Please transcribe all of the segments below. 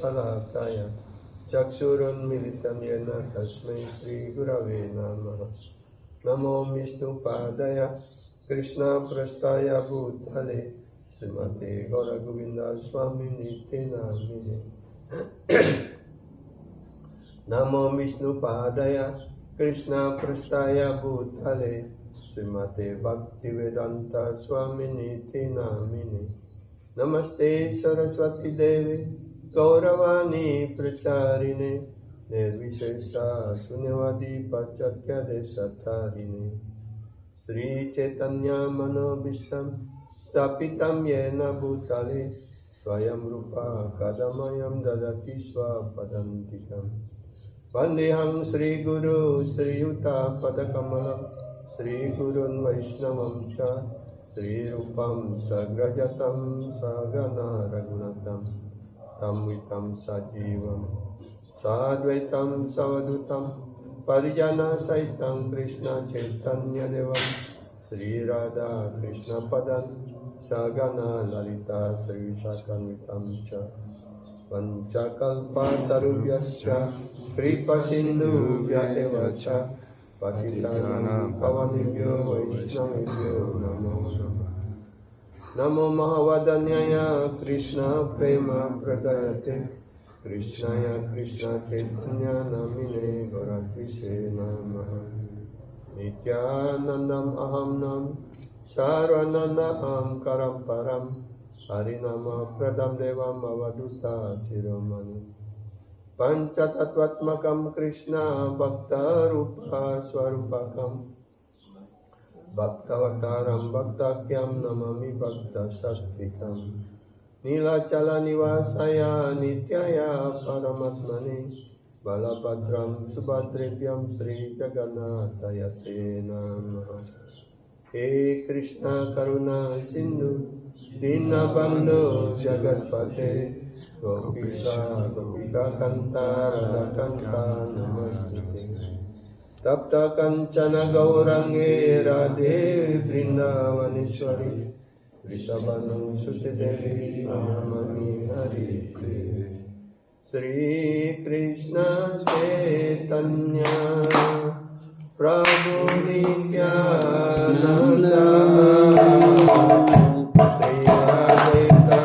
शलाकाय चक्षुरुन्मीलितं येन तस्मै श्रीगुरवे नमः। नमो विष्णुपादाय कृष्णप्रेष्ठाय भूतले श्रीमते गौरगोविन्दस्वामिनिति नामिने। नमो विष्णुपादाय कृष्णप्रेष्ठाय भूतले श्रीमते भक्तिवेदान्त स्वामिनिति नामिने। नमस्ते सरस्वती देवी गौरवाणी प्रचारिणे निर्विशेषा शून्यवादी पाश्चात्यदेशतारिणे। श्री चैतन्य मनोभीष्टं स्थापितं येन भूतले स्वयं रूपा कदमयं ददति स्वपदान्तिकम्। वन्देऽहं श्रीगुरु श्रीयुतापदकमलं श्रीगुरुन् वैष्णवं च श्रीरूपं सग्रजतं सगना रघुनाथं तं वितं सजीवं साद्वैतं सवधूतं परिजनसहितं कृष्ण चैतन्यदेवं श्रीराधा कृष्णपदं सगना ललिता श्रीविशाखान्वितं च पञ्चकल्पतरुभ्यश्च कृपासिन्धुभ्य एव च पतितानां पावनेभ्यो वैष्णवेभ्यो नमो नमः। नमो महावदन्याय कृष्ण प्रेम प्रदायते कृष्णाय कृष्ण चैतन्य नामिने गौरत्विषे नमः। नित्यानन्दम् अहं नम सर्वानन्दं करं परं हरिनाम प्रदं देवम् अवधूता शिरोमणि। पंचतत्त्वात्मकं कृष्ण भक्तरूप स्वरूपकं भक्तावतारं भक्ताख्यं नमामि भक्तशक्तिकं। नीलाचलनिवासाय नित्याय परमात्मने बलभद्रं सुभद्रेभ्यं श्रीजगन्नाथाय ते नमः। हे कृष्ण करुणा सिन्धु दीनबन्धो जगत्पते गोपीशा गोपिकान्ता राधाकान्ता नमस्ते। तप्त कंचन गौरंगे राधे वृंदावनेश्वरी वृषभानुसुते देवी नमामि हरिप्रिये। श्री कृष्ण चैतन्य प्रभु नित्यानंद श्री Advaita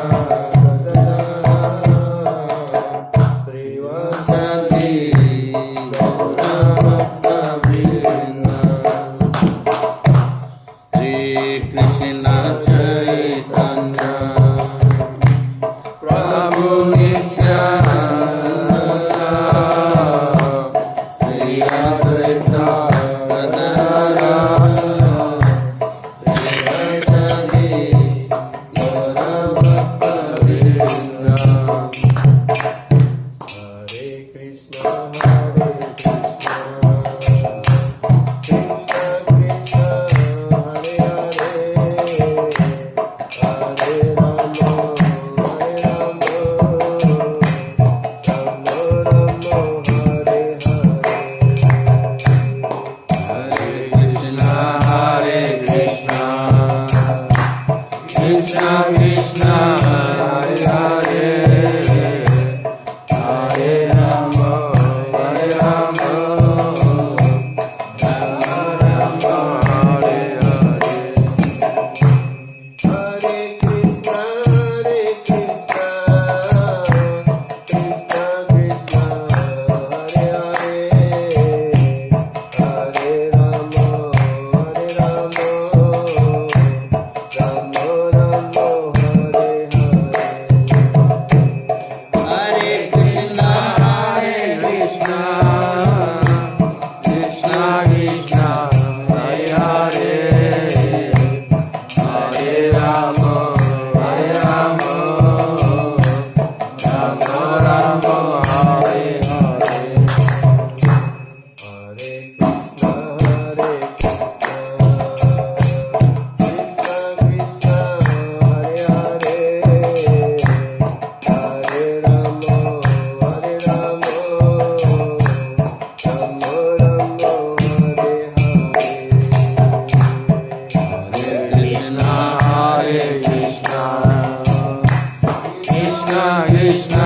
Krishna Krishna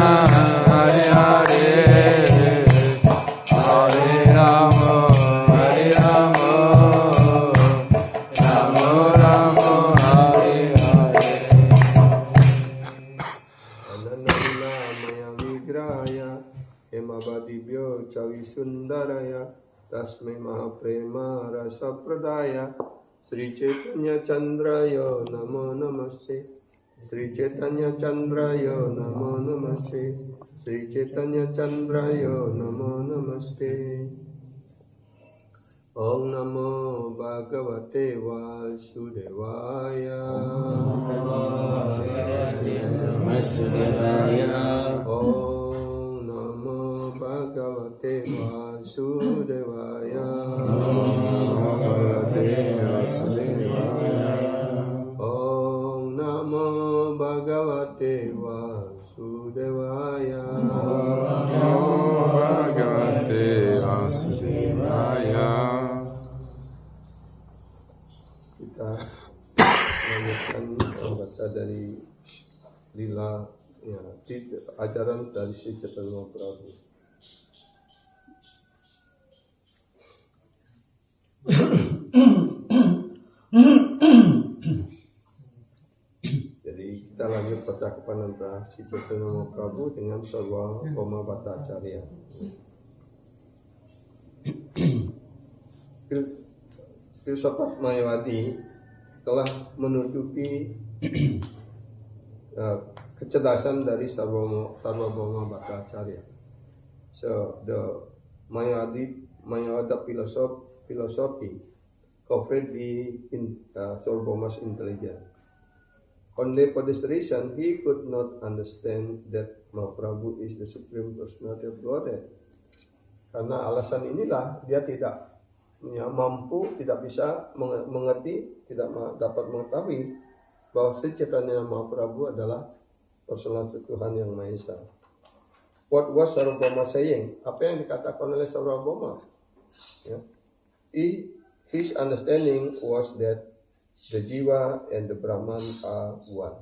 Hare maya vigraya hemabadibhyo chavisundaraya tasmai mahaprema rasa pradaya Sri Chaitanya Chandraya namo namaste Sri Chaitanya Chandraya namo namaste Sri Chaitanya Chandraya namo namaste Om Namo Bhagavate Vasudevaya Om Namo Bhagavate Vasudevaya Om Namo Bhagavate Vasudevaya Kita lanjutkan membaca dari lila ya, ajaran dari Sri Chaitanya Mahaprabhu. Jadi kita lanjut percakapan antara Sri Chaitanya Mahaprabhu dengan Sarvabhauma Bhattacharya. Filsafat Mayavadi telah menutupi kecerdasan dari Sarvabhauma Bhattacharya. So the Mayavada philosophy covered the Sarvabhauma's intelligence. Only for this reason he could not understand that Mahaprabhu is the Supreme Personality of Godhead. Karena alasan inilah dia tidak mampu, tidak bisa mengerti, tidak dapat mengetahui bahwa Sri Chaitanya Mahaprabhu adalah personalitas Tuhan yang Maha Esa. What was Sarvabhauma saying? Apa yang dikatakan oleh Sarvabhauma? Ya. His understanding was that the jiwa and the Brahman are one.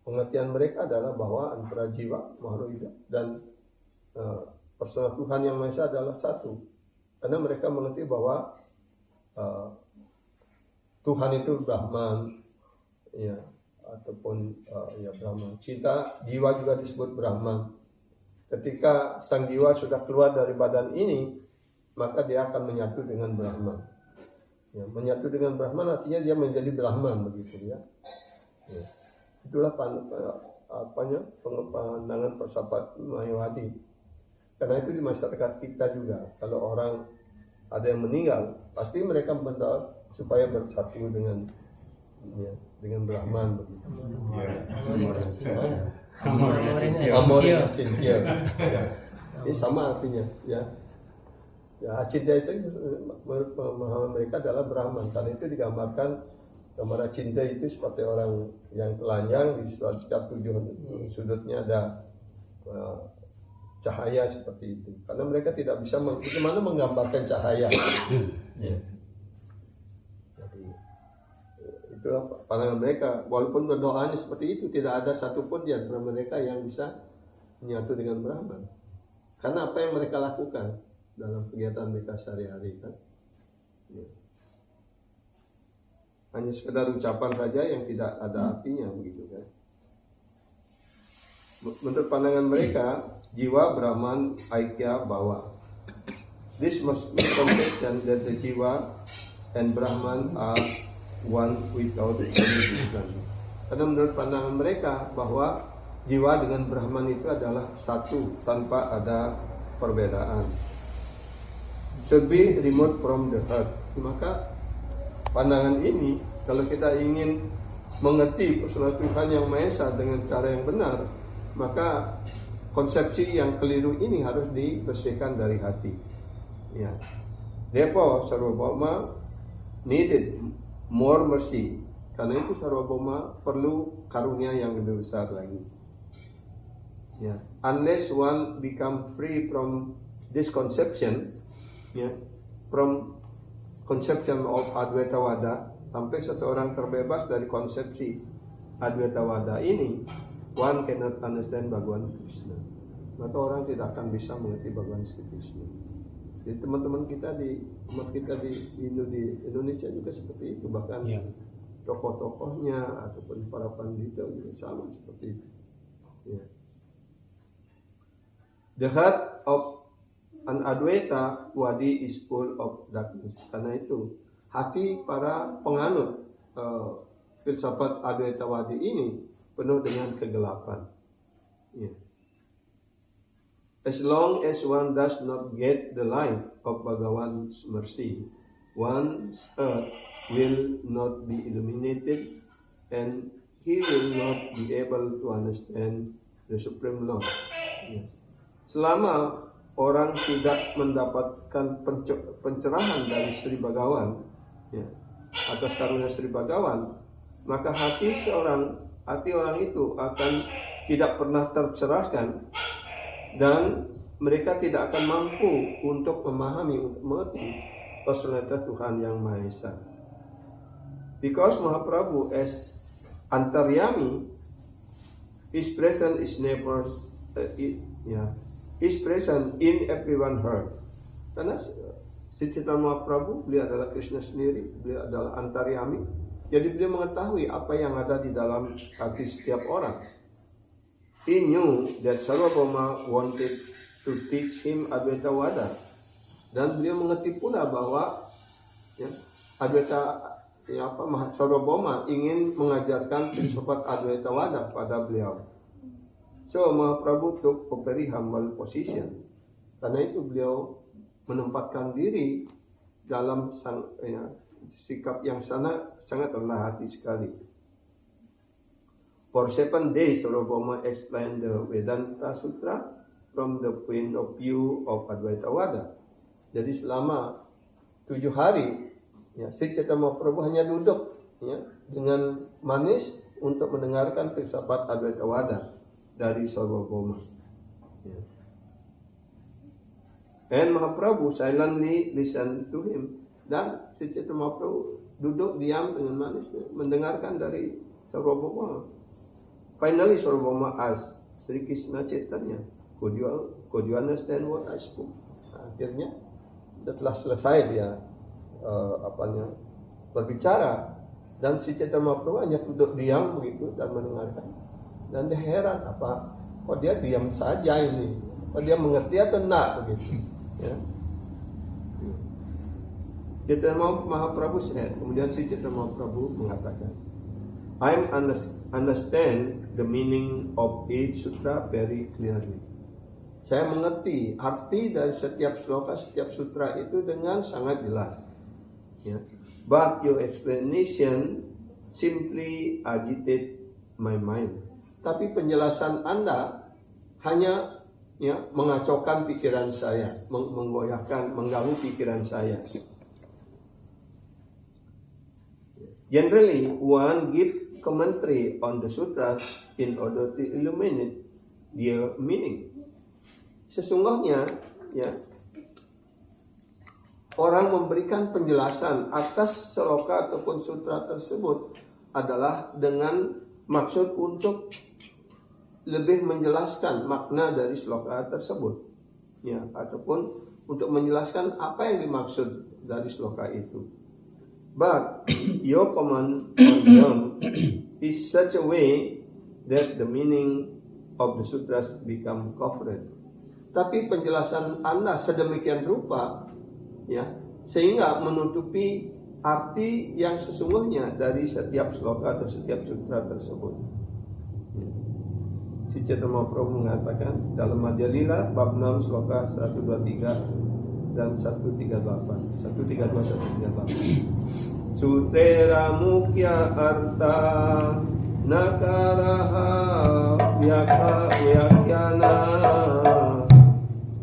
Pengertian mereka adalah bahwa antara jiwa, Maharuhida, dan personal Tuhan yang Maha Esa adalah satu. Karena mereka mengerti bahwa Tuhan itu Brahman, ya, ataupun ya Brahman. Jiwa juga disebut Brahman. Ketika sang jiwa sudah keluar dari badan ini, maka dia akan menyatu dengan Brahman. Ya, menyatu dengan Brahman artinya dia menjadi Brahman begitu ya. Ya. Itulah pandangan filsafat Mayavadi. Karena itu di masyarakat kita juga, kalau orang ada yang meninggal, pasti mereka minta supaya bersatu dengan Brahman begitu. Amornya cinta. Ini sama artinya, ya. Ya, cinta itu menurut pemahaman mereka adalah Brahman. Karena itu digambarkan gambaran cinta itu seperti orang yang telanjang di setiap tujuh sudutnya ada cahaya seperti itu. Karena mereka tidak bisa bagaimana menggambarkan cahaya. Ya. Jadi itulah pandangan mereka. Walaupun berdoanya seperti itu, tidak ada satupun di antara mereka yang bisa menyatu dengan Brahman. Karena apa yang mereka lakukan dalam kegiatan mereka sehari-hari kan. Ya. Hanya sekedar ucapan saja yang tidak ada artinya begitu kan. Menurut pandangan mereka, jiwa Brahman Aikya Bhava. This misconception that the jiwa and Brahman are one without any difference. Karena menurut pandangan mereka bahwa jiwa dengan Brahman itu adalah satu tanpa ada perbedaan. Should be removed from the heart. Maka pandangan ini kalau kita ingin mengerti personal Tuhan yang Maha Esa dengan cara yang benar, maka konsepsi yang keliru ini harus dibersihkan dari hati. Ya. Therefore, Sarvabhauma needed more mercy. Karena itu Sarvabhauma perlu karunia yang lebih besar lagi. Ya. Unless one become free from this conception, ya, from conception of Advaitawada, sampai seseorang terbebas dari konsepsi Advaitawada ini, one cannot understand Bhagavan Krishna. Maka orang tidak akan bisa mengerti Bhagavan Sri Krishna. Jadi teman-teman kita di umat kita di Indonesia juga seperti itu, bahkan ya, tokoh-tokohnya ataupun para pandita juga sama seperti itu. Ya. The heart of an Adwaita Wadi is full of darkness. Karena itu hati para penganut filsafat Adwaita Wadi ini penuh dengan kegelapan. Yeah. As long as one does not get the light of Bhagavan's mercy, one's earth will not be illuminated and he will not be able to understand the Supreme Lord. Yeah. Selama orang tidak mendapatkan pencerahan dari Sri Bhagawan, ya, atas karunia Sri Bhagawan, maka hati orang itu akan tidak pernah tercerahkan dan mereka tidak akan mampu untuk memahami, untuk mengerti personalitas Tuhan Yang Maha Esa. Because Mahaprabhu as Antaryami, His presence is never, His presence in everyone heart. Karena Sri Chaitanya Mahaprabhu, beliau adalah Krishna sendiri, beliau adalah Antaryami. Jadi beliau mengetahui apa yang ada di dalam hati setiap orang. He knew that Sarvabhauma wanted to teach him Advaita Vada. Dan beliau mengerti pula bahwa Sarvabhauma ingin mengajarkan filsafat Advaita Vada pada beliau. So Mahaprabhu took a very humble position. Karena itu beliau menempatkan diri dalam sikap yang sangat rendah hati sekali. For 7 days, Sarvabhauma explained the Vedanta Sutra from the point of view of Advaita Vada. Jadi selama 7 hari, Sri Chaitanya Mahaprabhu hanya duduk dengan manis untuk mendengarkan filsafat Advaita Vada dari Sarvabhauma. And Mahaprabhu silently listened to him. Dan Sri Chaitanya Mahaprabhu duduk diam dengan manis mendengarkan dari Sarvabhauma. Finally, Sarvabhauma asked Sri Krishna Chaitanya, could you understand what I spoke? Akhirnya, setelah selesai dia berbicara, dan Sri Chaitanya Mahaprabhu hanya duduk diam begitu dan mendengarkan. Dan dia heran, kok dia diam saja ini? Kok dia mengerti atau enggak begitu? Ya. Chaitanya Mahaprabhu said, kemudian Sri Chaitanya Mahaprabhu mengatakan, I understand the meaning of each sutra very clearly. Saya mengerti arti dari setiap sloka, setiap sutra itu dengan sangat jelas. Ya. But your explanation simply agitate my mind. Tapi penjelasan Anda hanya mengacaukan pikiran saya, menggoyahkan, mengganggu pikiran saya. Generally, one gives commentary on the sutras in order to illuminate their meaning. Sesungguhnya, orang memberikan penjelasan atas sloka ataupun sutra tersebut adalah dengan maksud untuk lebih menjelaskan makna dari sloka tersebut, ataupun untuk menjelaskan apa yang dimaksud dari sloka itu. But your comment on them is such a way that the meaning of the sutras become covered. Tapi penjelasan Anda sedemikian rupa, sehingga menutupi arti yang sesungguhnya dari setiap sloka atau setiap sutra tersebut. Sri Chaitanya Mahaprabhu mengatakan dalam Madhya Lila bab 6 sloka 123 dan 138. 132 138. Sutera mukhya artha nakaraha vyakyana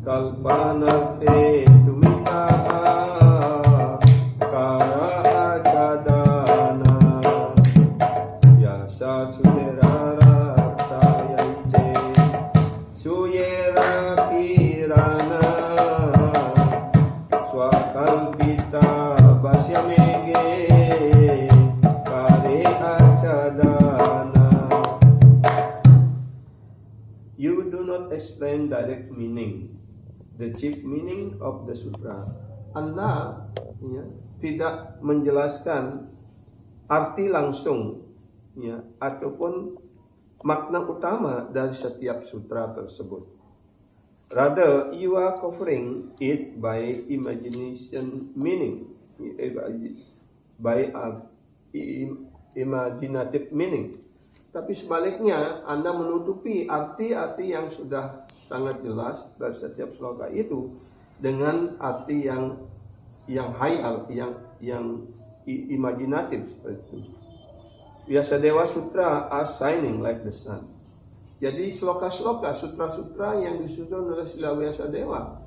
kalpanate tumitaha kara acadana yasa sutera ratayaice suyera kirana swakalpita basyamege kare acadana. You do not explain direct meaning, the chief meaning of the sutra. Anda tidak menjelaskan arti langsung, ataupun makna utama dari setiap sutra tersebut. Rather, you are covering it by imagination meaning, by imaginative meaning. Tapi sebaliknya, Anda menutupi arti-arti yang sudah sangat jelas dari setiap sloka itu dengan arti yang hayal, yang imajinatif seperti itu. Vyasadeva Sutra are shining like the sun. Jadi sloka-sloka, sutra-sutra yang disusun oleh Srila Vyasadeva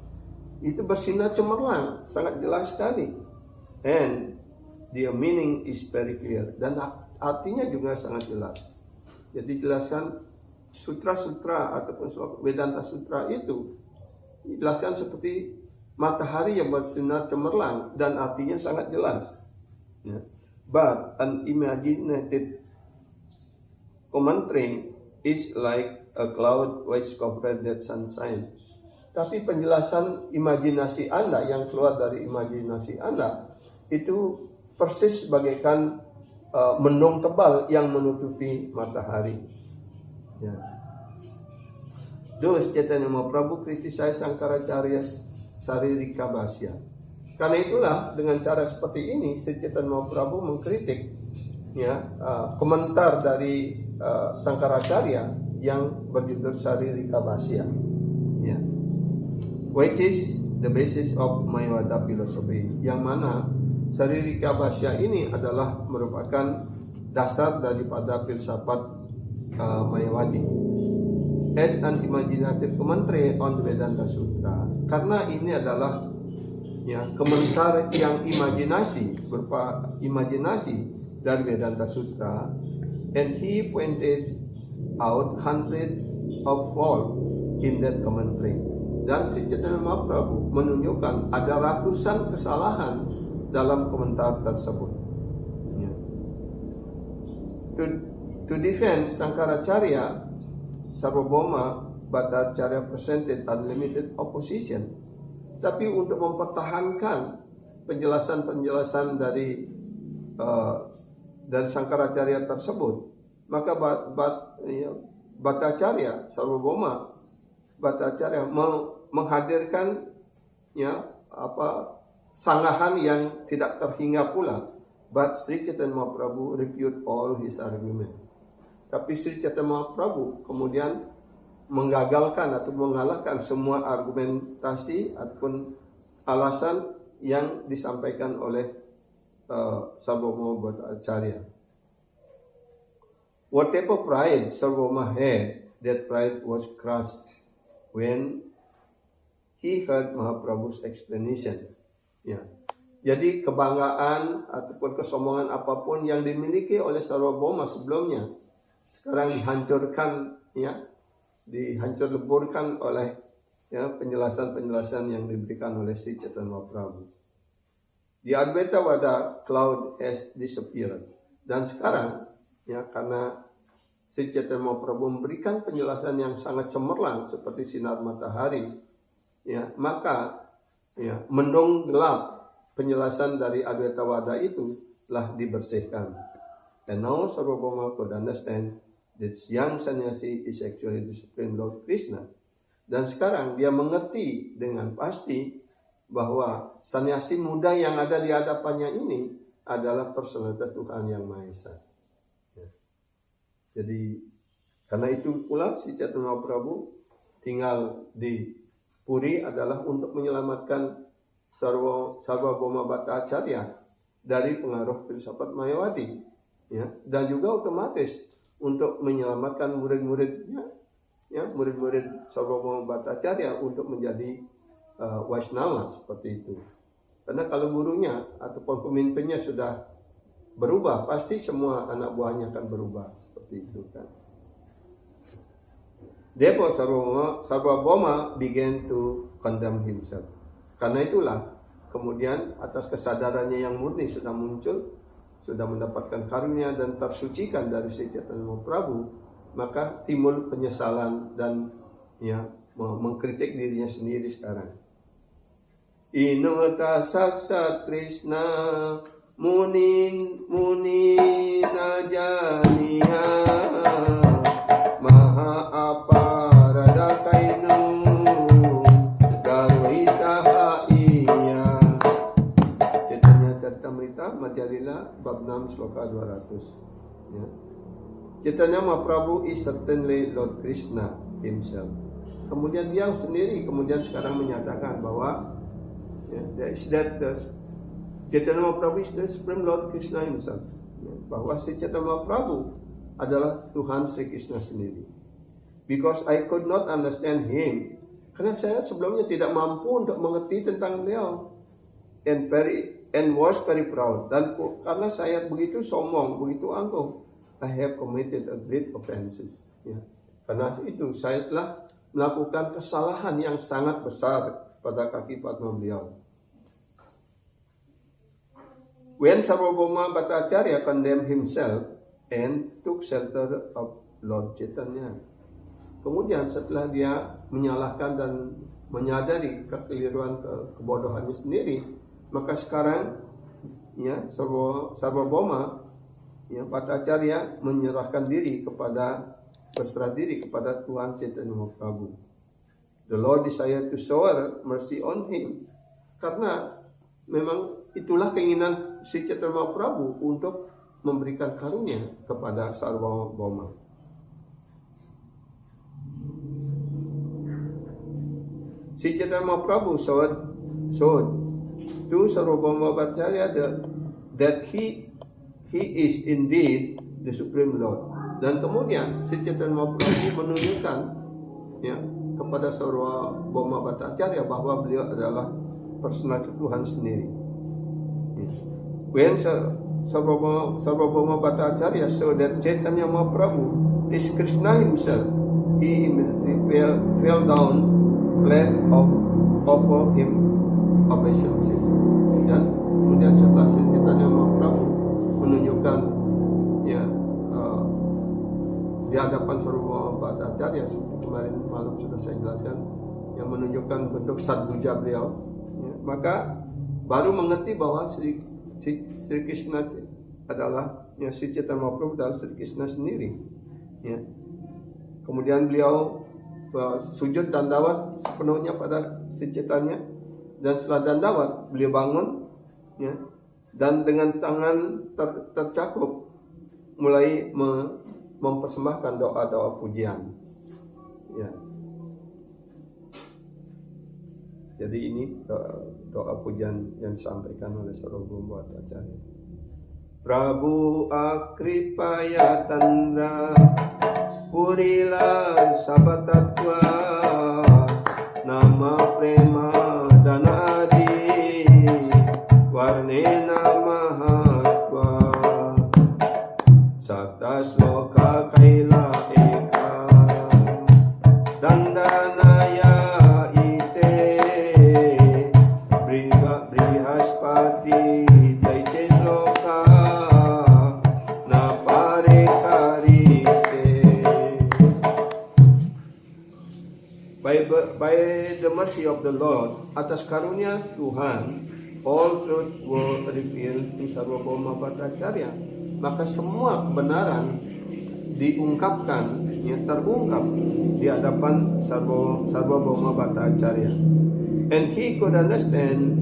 itu bersinar cemerlang, sangat jelas sekali. And their meaning is very clear. Dan artinya juga sangat jelas. Jadi jelaskan sutra-sutra ataupun sloka Vedanta Sutra itu dijelaskan seperti matahari yang bersinar cemerlang dan artinya sangat jelas. Ya. But an imaginative commentary is like a cloud which covered that sunshine. Tapi penjelasan imajinasi Anda yang keluar dari imajinasi Anda itu persis bagaikan mendung tebal yang menutupi matahari. Ya. Thus Chaitanya Mahaprabhu criticize Sangkaracharya Saririka Bhashya. Karena itulah dengan cara seperti ini Sri Chaitanya Mahaprabhu mengkritik komentar dari Sangkaracharya yang berjudul Saririka Bhashya, ya, which is the basis of Mayavada philosophy, yang mana Saririka Bhashya ini adalah merupakan dasar daripada filsafat Mayavadi as an imaginative commentary on the Vedanta Sutra. Karena ini adalah komentar yang imajinasi, berupa imajinasi dari Vedanta Sutra, and he pointed out hundreds of faults in that commentary. Dan Sri Chaitanya Mahaprabhu menunjukkan ada ratusan kesalahan dalam komentar tersebut. Ya. To defend Sangkaracharya, Sarvabhauma Bhattacharya presented unlimited opposition. Tapi untuk mempertahankan penjelasan-penjelasan dari Sangkaracharya tersebut, maka Bhattacharya, Sarvabhauma Bhattacharya menghadirkan sanggahan yang tidak terhingga pula. But Sri Chaitanya Mahaprabhu refute all his argument. Tapi Sri Chaitanya Mahaprabhu kemudian menggagalkan atau mengalahkan semua argumentasi ataupun alasan yang disampaikan oleh Sarvabhauma Bhattacharya. Whatever pride Sarvabhauma had, that pride was crushed when he heard Mahaprabhu's explanation. Ya. Jadi kebanggaan ataupun kesombongan apapun yang dimiliki oleh Sarvabhauma sebelumnya sekarang dihancurkan, dihancur leburkan oleh penjelasan-penjelasan yang diberikan oleh Sri Chaitanya Mahaprabhu. The Advaita Vada cloud has disappeared. Dan sekarang karena Sri Chaitanya Mahaprabhu memberikan penjelasan yang sangat cemerlang seperti sinar matahari, maka mendung gelap penjelasan dari Advaita Vada itu telah dibersihkan. And now Sarvabhauma could understand that young sannyasi is actually the Supreme Lord Krishna. Dan sekarang dia mengerti dengan pasti bahwa sannyasi muda yang ada di hadapannya ini adalah personalitas Tuhan Yang Maha Esa. Jadi karena itu pula Sri Chaitanya Mahaprabhu tinggal di Puri adalah untuk menyelamatkan Sarvabhauma Bhattacharya dari pengaruh filsafat Mayavadi, dan juga otomatis untuk menyelamatkan murid-muridnya, murid-murid Sarvabhauma Bhattacharya untuk menjadi Vaishnava seperti itu. Karena kalau gurunya ataupun pemimpinnya sudah berubah, pasti semua anak buahnya akan berubah seperti itu kan. Therefore Sarvabhauma began to condemn himself. Karena itulah kemudian atas kesadarannya yang murni sudah muncul, sudah mendapatkan karunia dan tersucikan dari Sri Chaitanya Mahaprabhu, maka timbul penyesalan dan mengkritik dirinya sendiri sekarang. Inota saksat Krishna munin najaniya maha aparada kainu 6 sloka 200. Ya. Chaitanya Mahaprabhu is certainly Lord Krishna himself. Kemudian dia sendiri sekarang menyatakan bahwa Chaitanya Mahaprabhu is the Supreme Lord Krishna himself. Ya, bahwa si Chaitanya Mahaprabhu adalah Tuhan Sri Krishna sendiri. Because I could not understand him, karena saya sebelumnya tidak mampu untuk mengerti tentang beliau, and was very proud, dan karena saya begitu sombong, begitu angkuh, I have committed a great offenses. Ya. Karena itu saya telah melakukan kesalahan yang sangat besar pada kaki Padma beliau. When Sarvabhauma Bhattacharya condemned himself and took shelter of Lord Chaitanya, kemudian setelah dia menyalahkan dan menyadari kekeliruan, kebodohannya sendiri, maka sekarang ya Sarvabhauma ya Bhattacharya berserah diri kepada Tuhan Chaitanya Mahaprabhu. The Lord desired to shower mercy on him, karena memang itulah keinginan si Chaitanya Mahaprabhu untuk memberikan karunia kepada Sarvabhauma. Si Chaitanya Mahaprabhu showed to Sarvabhauma Bhattacharya that he is indeed the Supreme Lord. Dan kemudian si Chaitanya Mahaprabhu menunjukkan ya kepada Sarvabhauma Bhattacharya bahwa beliau adalah personal Tuhan sendiri. When Sarvabhauma Bhattacharya saw that Chaitanya Mahaprabhu is Krishna himself, he immediately fell down flat over him obeisances. Dan kemudian setelah Chaitanya Mahaprabhu menunjukkan ya di hadapan Sarvabhauma Bhattacharya, kemarin malam sudah saya jelaskan, yang menunjukkan bentuk sadbuja beliau, ya, maka baru mengerti bahwa Sri Krishna adalah ya, si Chaitanya Mahaprabhu adalah Sri Krishna sendiri. Ya. Kemudian beliau sujud dan dawat sepenuhnya pada si Chaitanya, dan setelah dandawat beliau bangun ya, dan dengan tangan tercakup mulai mempersembahkan doa-doa pujian ya. Jadi ini doa pujian yang disampaikan oleh Sarvabhauma Bhattacharya. Prabu akripaya tandra purila sabatatva nama prema danadi varnena mahatva sata sloka kaila eka dandanaya ite brihaspati daiche sloka napare karite. By the mercy of the Lord, atas karunia Tuhan, all truth were revealed to Sarvabhauma Bhattacharya. Maka semua kebenaran diungkapkan, yang terungkap di hadapan Sarvabhauma Bhattacharya. And he could understand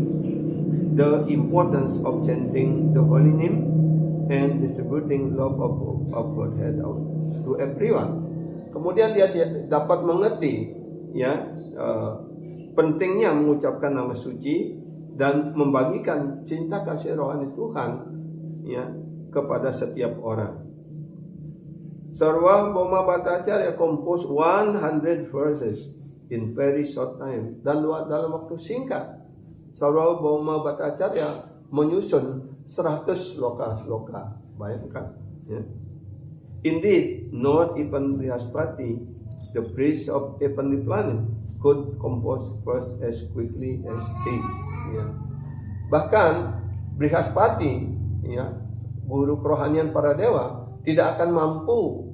the importance of chanting the holy name and distributing love of Godhead out to everyone. Kemudian dia dapat mengerti ya pentingnya mengucapkan nama suci dan membagikan cinta kasih rohani Tuhan ya kepada setiap orang. Sarvabhauma Bhattacharya composed 100 verses in very short time, dan dalam waktu singkat Sarvabhauma Bhattacharya menyusun 100 sloka. Bayangkan ya. Indeed, not even Brihaspati, the priest of heavenly planet, could compose verse as quickly as he. Ya. Bahkan Brihaspati, ya, guru kerohanian para dewa, tidak akan mampu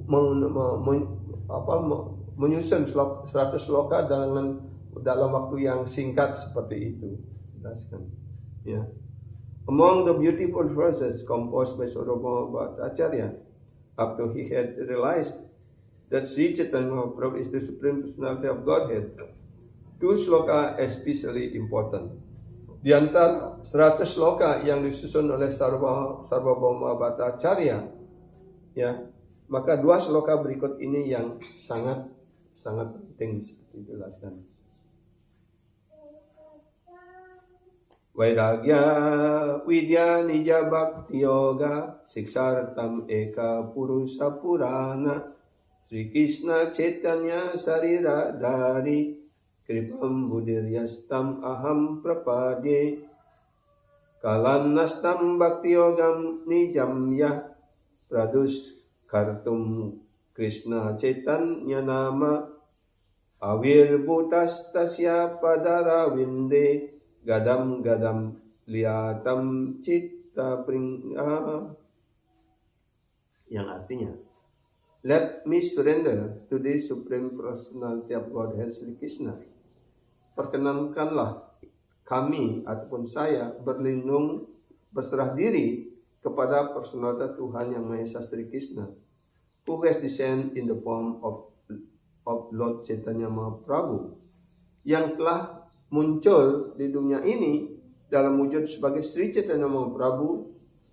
menyusun 100 sloka dalam waktu yang singkat seperti itu. Ya. Among the beautiful verses composed by Sarvabhauma Bhattacharya, after he had realized that Sri Chaitanya Mahaprabhu is the Supreme Personality of Godhead, 2 sloka especially important. Di antara 100 sloka yang disusun oleh Sarvabhauma Bhattacharya, ya, maka 2 sloka berikut ini yang sangat penting dijelaskan. Vairagya Vidya Nija Bhakti Yoga Siksartam Eka Purusa Purana Sri Krishna Chaitanya Sarira Dari Kripam Budiryastam Aham Prapade Kalannastam Bhakti Yogam Nijam Yah Pradus Kartum Krishna Chaitanya Nama Avir Bhutas Tasya Padara Vinde Gadam liatam citta pringha, yang artinya, let me surrender to the Supreme Personality of Godhead Sri Krishna. Perkenankanlah kami ataupun saya berlindung, berserah diri kepada personalitas Tuhan Yang Maha Esa Sri Krishna, who has descended in the form of Lord Chaitanya Mahaprabhu, yang telah muncul di dunia ini dalam wujud sebagai Sri Chaitanya Mahaprabhu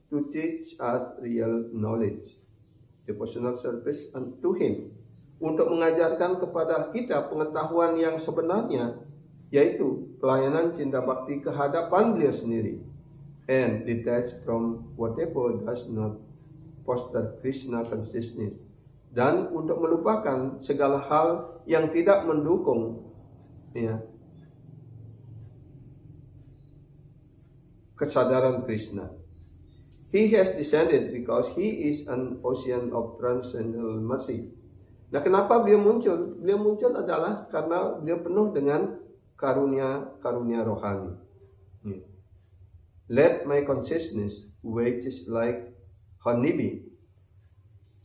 to teach us real knowledge, devotional service unto Him, untuk mengajarkan kepada kita pengetahuan yang sebenarnya, yaitu pelayanan cinta bakti kehadapan beliau sendiri, and detached from whatever does not foster Krishna consciousness, dan untuk melupakan segala hal yang tidak mendukung, ya, kesadaran Krishna. He has descended because he is an ocean of transcendental mercy. Nah, kenapa beliau muncul? Beliau muncul adalah karena beliau penuh dengan karunia rohani. Let my consciousness, which is like honeybee,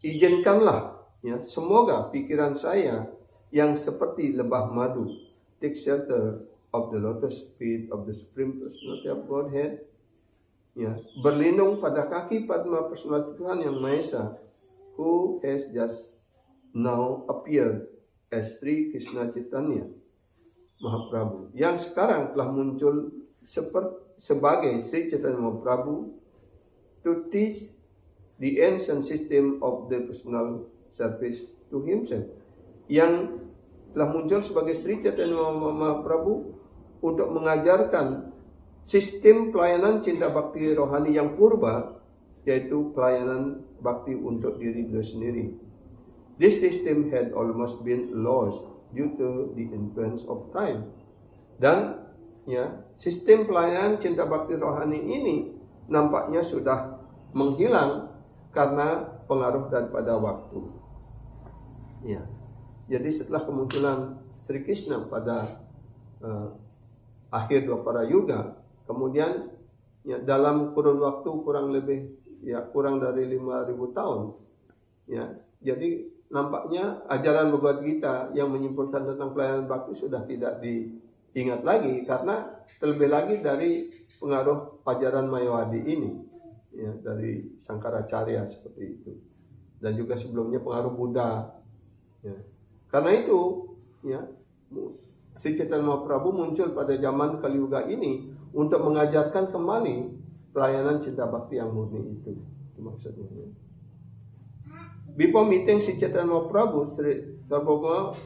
izinkanlah, ya, semoga pikiran saya yang seperti lebah madu, take shelter of the lotus feet of the Supreme Personality of Godhead, ya, berlindung pada kaki Padma Personality Tuhan Yang Maha Esa, who has just now appeared as Sri Krishna Chaitanya Mahaprabhu, yang sekarang telah muncul sebagai Sri Chaitanya Mahaprabhu, to teach the ancient system of the personal service to himself, yang telah muncul sebagai Sri Chaitanya Mahaprabhu untuk mengajarkan sistem pelayanan cinta bakti rohani yang purba, yaitu pelayanan bakti untuk diri beliau sendiri. This system had almost been lost due to the influence of time. Dan, ya, sistem pelayanan cinta bakti rohani ini nampaknya sudah menghilang karena pengaruh daripada waktu. Ya. Jadi setelah kemunculan Sri Krishna pada akhir Dwapara Yuga, kemudian, ya, dalam kurun waktu kurang dari 5.000 tahun, ya, jadi nampaknya ajaran Bhagavad Gita yang menyimpulkan tentang pelayanan bakti sudah tidak diingat lagi, karena terlebih lagi dari pengaruh ajaran Mayavadi ini, ya, dari Sangkaracarya seperti itu, dan juga sebelumnya pengaruh Buddha, ya. Karena itu, ya, Sri Chaitanya Mahaprabhu muncul pada zaman Kali Yuga ini untuk mengajarkan kembali pelayanan cinta bakti yang murni itu maksudnya. Before meeting Sri Chaitanya Mahaprabhu,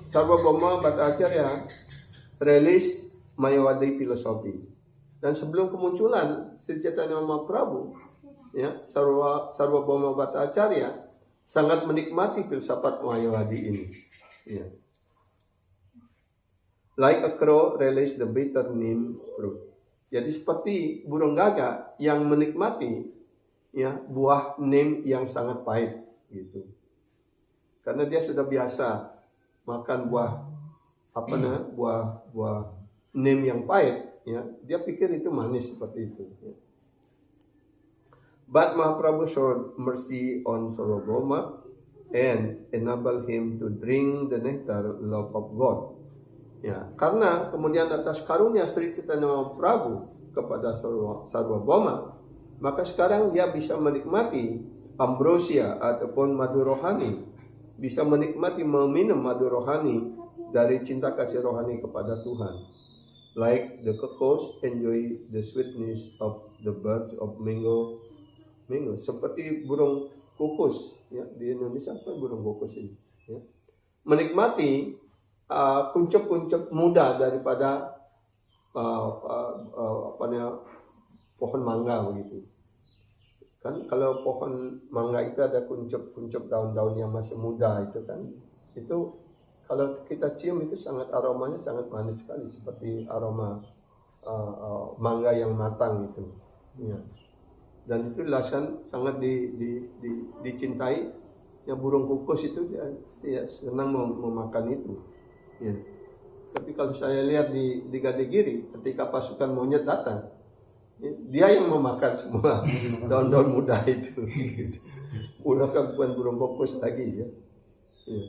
Sarvabhauma Bhattacharya release Mayavadi philosophy. Dan sebelum kemunculan Sri Chaitanya Mahaprabhu, ya, Sarvabhauma Bhattacharya sangat menikmati filsafat Mayavadi ini. Ya. Like a crow relish the bitter neem fruit. Jadi seperti burung gagak yang menikmati, ya, buah neem yang sangat pahit gitu. Karena dia sudah biasa makan buah neem yang pahit, ya, dia pikir itu manis seperti itu. Ya. But Mahaprabhu showed mercy on Sarvabhauma and enable him to drink the nectar love of God. Ya, karena kemudian atas karunia Sri Chaitanya Mahaprabhu kepada Sarvabhauma, maka sekarang dia bisa menikmati ambrosia ataupun madu rohani, bisa menikmati meminum madu rohani dari cinta kasih rohani kepada Tuhan. Like the cuckoos enjoy the sweetness of the birds of mango. Seperti burung kukus, ya, di Indonesia apa burung kukus ini, ya. Menikmati kuncup-kuncup muda daripada pohon mangga begitu. Kan kalau pohon mangga itu ada kuncup-kuncup daun-daun yang masih muda itu kan. Itu kalau kita cium itu aromanya sangat manis sekali, seperti aroma mangga yang matang itu. Ya. Dan itu sangat dicintai. Ya, burung kukus itu dia senang memakan itu. Ya. Tapi kalau saya lihat di Gadegiri, ketika pasukan monyet datang, dia yang memakan semua daun-daun muda itu. Bukan burung kukus lagi, ya. Ya.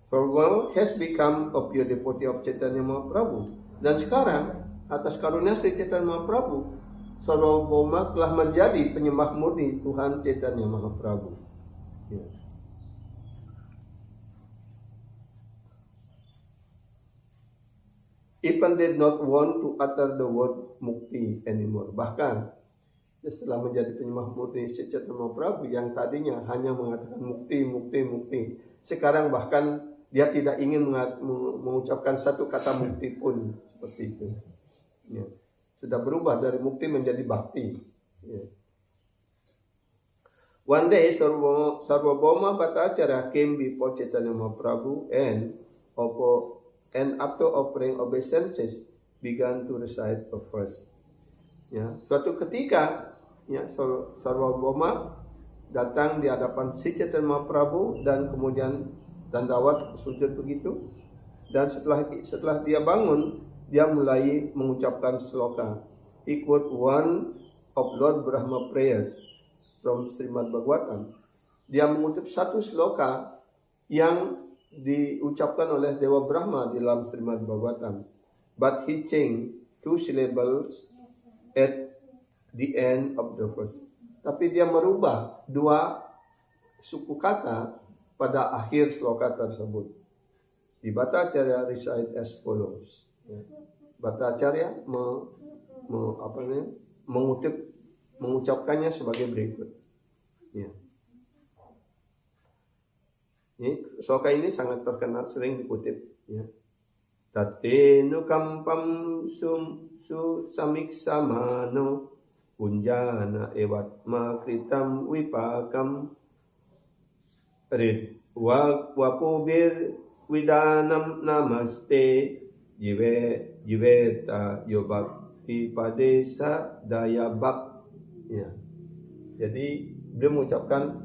Sarvabhauma has become a pure devotee of Chaitanya Mahaprabhu. Dan sekarang, atas karunia Sri Chaitanya Mahaprabhu, Sarvabhauma telah menjadi penyembah murni Tuhan Chaitanya Mahaprabhu. Ya. Even did not want to utter the word mukti anymore. Bahkan setelah menjadi penyembah murni Sri Chaitanya Mahaprabhu yang tadinya hanya mengatakan mukti, sekarang bahkan dia tidak ingin mengucapkan satu kata mukti pun, seperti itu. Ya. Sudah berubah dari mukti menjadi bhakti. Ya. One day Sarvabhauma Bhattacharya came before Chaitanya Mahaprabhu and after offering obeisances began to recite a verse. Ya, suatu ketika, ya, Sarvabhauma datang di hadapan Sri Chaitanya Mahaprabhu dan kemudian dandawat sujud begitu. Dan setelah dia bangun, dia mulai mengucapkan sloka. He quote one of Lord Brahma prayers from Srimad Bhagavatam. Dia mengutip satu sloka yang diucapkan oleh Dewa Brahma di dalam Srimad Bhagavatam. But he changed 2 syllables at the end of the verse. Tapi dia merubah 2 suku kata pada akhir sloka tersebut. Di Bhattacharya recite as follows. Bhattacharya mengucapkannya sebagai berikut. Ya. Ini sloka ini sangat terkenal, sering dikutip. Ya. Tatenu kampam samiksamano punjana evatma kritam wipakam rid wakubir widanam namaste jiveta yobakti padesa dayabak. Ya. Jadi beliau mengucapkan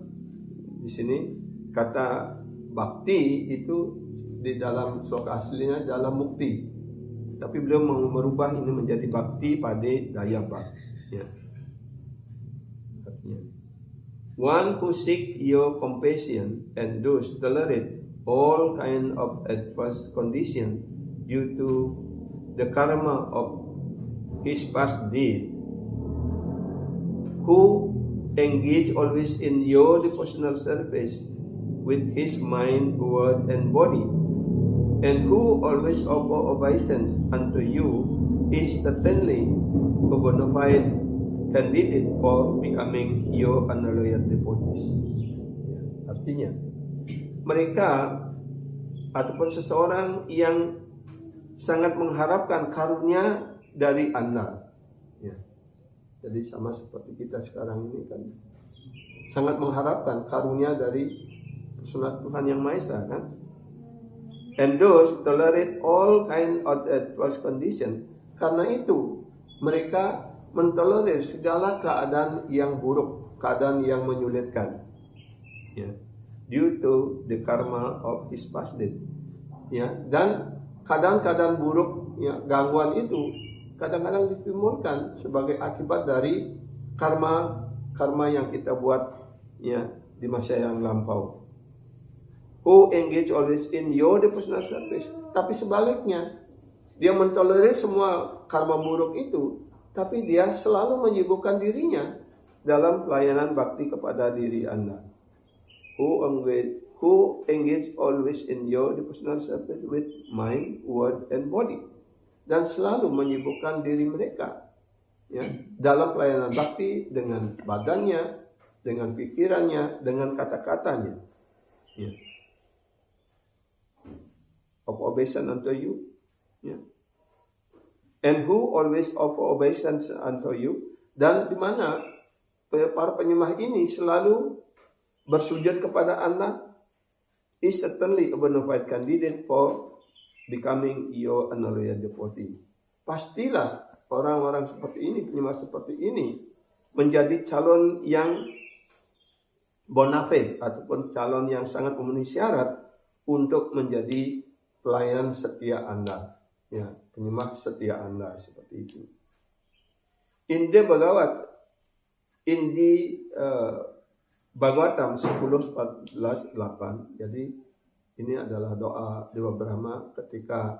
di sini kata bakti itu di dalam sloka aslinya dalam mukti, tapi beliau merubah ini menjadi bakti pade dayabak. Ya. One who seek your compassion and thus tolerate all kind of adverse condition due to the karma of his past deed, who engage always in your devotional service with his mind, word, and body, and who always offer obeisance unto you, is certainly a bona fide candidate for becoming your unloyal devotees. Artinya, mereka ataupun seseorang yang sangat mengharapkan karunia dari Anda. Ya. Jadi sama seperti kita sekarang ini kan sangat mengharapkan karunia dari personal Tuhan Yang Maha Esa kan. And those tolerate all kind of adverse condition. Karena itu mereka mentolerir segala keadaan yang buruk, keadaan yang menyulitkan. Ya. Due to the karma of his past deed. Ya, dan keadaan-keadaan buruk, ya, gangguan itu kadang-kadang ditimbulkan sebagai akibat dari karma yang kita buat, ya, di masa yang lampau. Who engage always in your devotional service. Tapi sebaliknya, dia mentolerir semua karma buruk itu, tapi dia selalu menyibukkan dirinya dalam pelayanan bakti kepada diri Anda. Who who engage always in your devotional service with mind, word, and body. Dan selalu menyibukkan diri mereka ya, dalam pelayanan bakti dengan badannya, dengan pikirannya, dengan kata-katanya. Ya. Of obeisance unto you. Ya. And who always offer obeisance unto you. Dan di mana para penyembah ini selalu bersujud kepada Anda, is certainly a bona fide candidate for becoming your honorary devotee. Pastilah orang-orang seperti ini, penyembah seperti ini, menjadi calon yang bona fide ataupun calon yang sangat memenuhi syarat untuk menjadi pelayan setia Anda, ya, penyembah setia Anda seperti itu. In the Bhagavatam 10:14-8. Jadi ini adalah doa Dewa Brahma ketika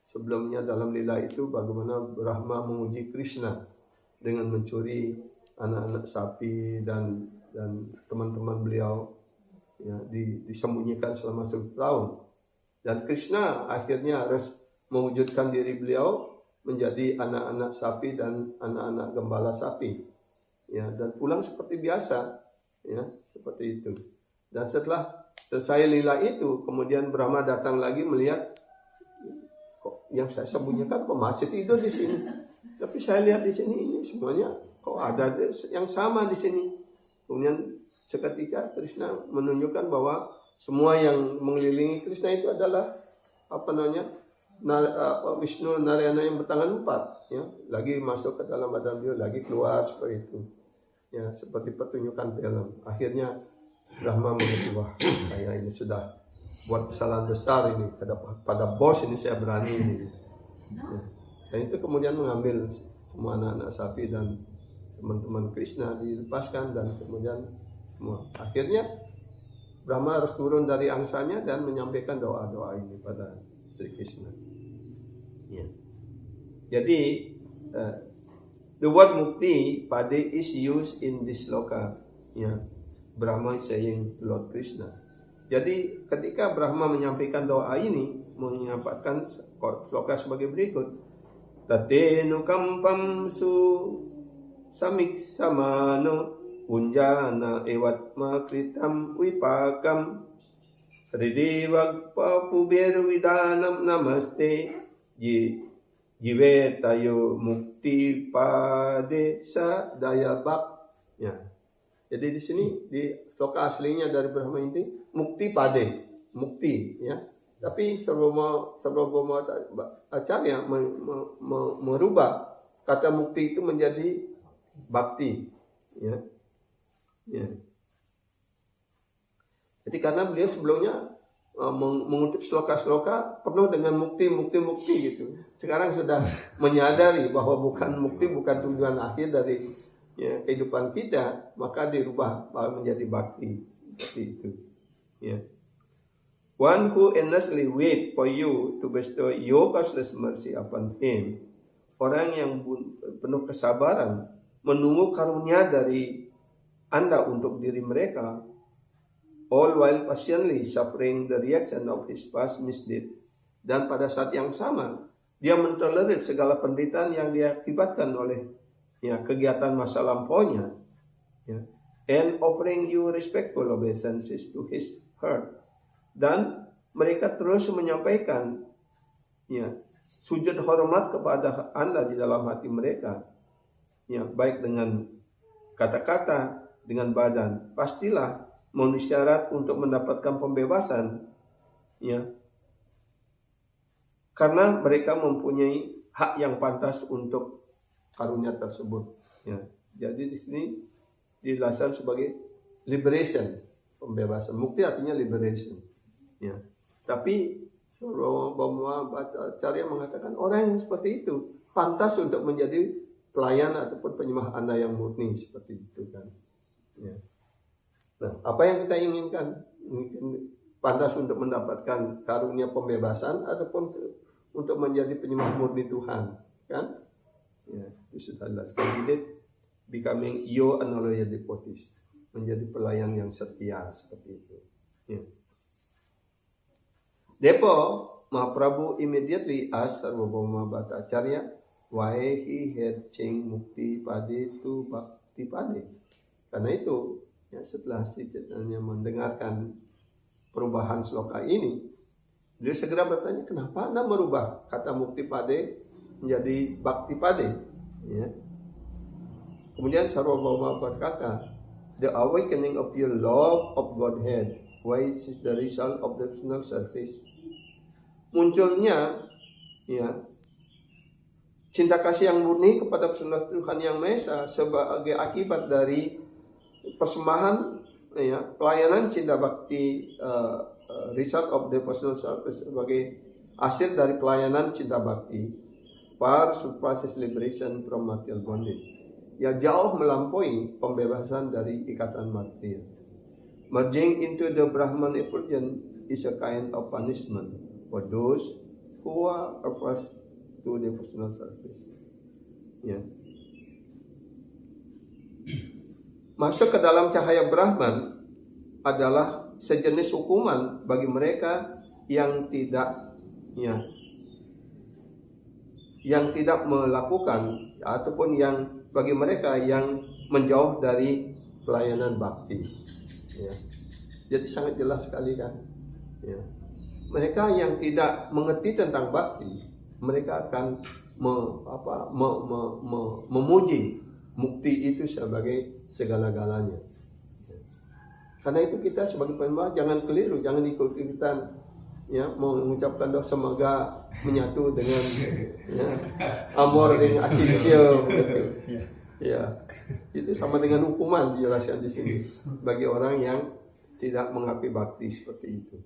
sebelumnya dalam lila itu bagaimana Brahma menguji Krishna dengan mencuri anak-anak sapi dan teman-teman beliau ya, disembunyikan selama 1 tahun. Dan Krishna akhirnya harus mewujudkan diri beliau menjadi anak-anak sapi dan anak-anak gembala sapi, ya, dan pulang seperti biasa, ya, seperti itu. Dan setelah selesai lila itu, kemudian Brahma datang lagi melihat, kok yang saya sembunyikan kok masih tidur di sini, tapi saya lihat di sini ini semuanya kok ada yang sama di sini. Kemudian seketika Krishna menunjukkan bahwa semua yang mengelilingi Krishna itu adalah Wisnu Narayana yang bertangan 4, ya, lagi masuk ke dalam badan beliau, lagi keluar seperti itu, ya, seperti pertunjukan film. Akhirnya Brahma mengerti, wah, saya ini sudah buat kesalahan besar ini pada bos ini, saya berani ini. Ya. Dan itu kemudian mengambil semua anak-anak sapi dan teman-teman Krishna dilepaskan, dan kemudian semua. Akhirnya Brahma harus turun dari angsanya dan menyampaikan doa-doa ini pada Sri Krishna. Ya. Jadi the word mukti pade is used in this sloka. Ya. Brahma is saying Lord Krishna. Jadi ketika Brahma menyampaikan doa ini, menyampaikan sloka sebagai berikut. Tatenu kampam su samik samano unjana ewatma kritam wipakam Ridivag papubir vidanam namaste jivetayo mukti pade sadayabak. Ya. Jadi di sini di sloka aslinya dari Brahma ini mukti pade, mukti, ya. Tapi Sarvabhauma Acharya merubah kata mukti itu menjadi bakti, ya. Ya. Jadi karena beliau sebelumnya mengutip sloka-sloka penuh dengan mukti gitu. Sekarang sudah menyadari bahwa bukan tujuan akhir dari ya, kehidupan kita, maka dirubah menjadi bakti seperti itu. Ya. One who endlessly wait for you to bestow your causeless mercy upon him. Orang yang penuh kesabaran menunggu karunia dari Anda untuk diri mereka. All while patiently suffering the reaction of his past misdeed. Dan pada saat yang sama, dia mentolerir segala penderitaan yang diakibatkan oleh ya, kegiatan masa lampaunya. Ya. And offering you respectful obeisances to his heart. Dan mereka terus menyampaikan ya, sujud hormat kepada Anda di dalam hati mereka. Ya, baik dengan kata-kata, dengan badan. Pastilah memenuhi syarat untuk mendapatkan pembebasan, ya, karena mereka mempunyai hak yang pantas untuk karunia tersebut. Ya. Jadi di sini dijelaskan sebagai liberation, pembebasan. Mukti artinya liberation. Ya. Tapi Sarvabhauma Acharya mengatakan orang yang seperti itu pantas untuk menjadi pelayan ataupun penyembah Anda yang murni seperti itu kan. Ya. Nah, apa yang kita inginkan? Mungkin pantas untuk mendapatkan karunia pembebasan ataupun untuk menjadi penyembah murni Tuhan, kan? Ya, itu sudah jelas. Candidate becoming your honorary devotees. menjadi pelayan yang setia seperti itu. Ya. Therefore, Mahaprabhu immediately asked Sarvabhauma Bhattacharya why he had changed Mukti Pade to Bhakti Pade. Karena itu, ya, setelah Sri Chaitanya mendengarkan perubahan sloka ini, dia segera bertanya, kenapa Anda merubah kata Mukti Pade menjadi Bhakti Pade? Ya. Kemudian Sarvabhauma berkata, the awakening of your love of Godhead, which is the result of the personal service. Munculnya, ya, cinta kasih yang murni kepada personal Tuhan Yang Maha Esa sebagai akibat dari persembahan, ya, pelayanan cinta bakti, result of the personal service sebagai hasil dari pelayanan cinta bakti, par surpasses liberation from material bondage, yang jauh melampaui pembebasan dari ikatan material. Merging into the Brahman effulgence is a kind of punishment for those who are opposed to the personal service. Ya. Masuk ke dalam cahaya Brahman adalah sejenis hukuman bagi mereka yang tidak, ya, yang tidak melakukan, ataupun yang bagi mereka yang menjauh dari pelayanan bakti. Ya. Jadi sangat jelas sekali kan. Ya. Mereka yang tidak mengerti tentang bakti, mereka akan memuji mukti itu sebagai segala-galanya. Karena itu kita sebagai pembahas jangan keliru, jangan ikut-ikutan, ya, mengucapkan doa semoga menyatu dengan, ya, amor dengan acicio, gitu. Ya, itu sama dengan hukuman dijelaskan di sini bagi orang yang tidak mengabdi bakti seperti itu.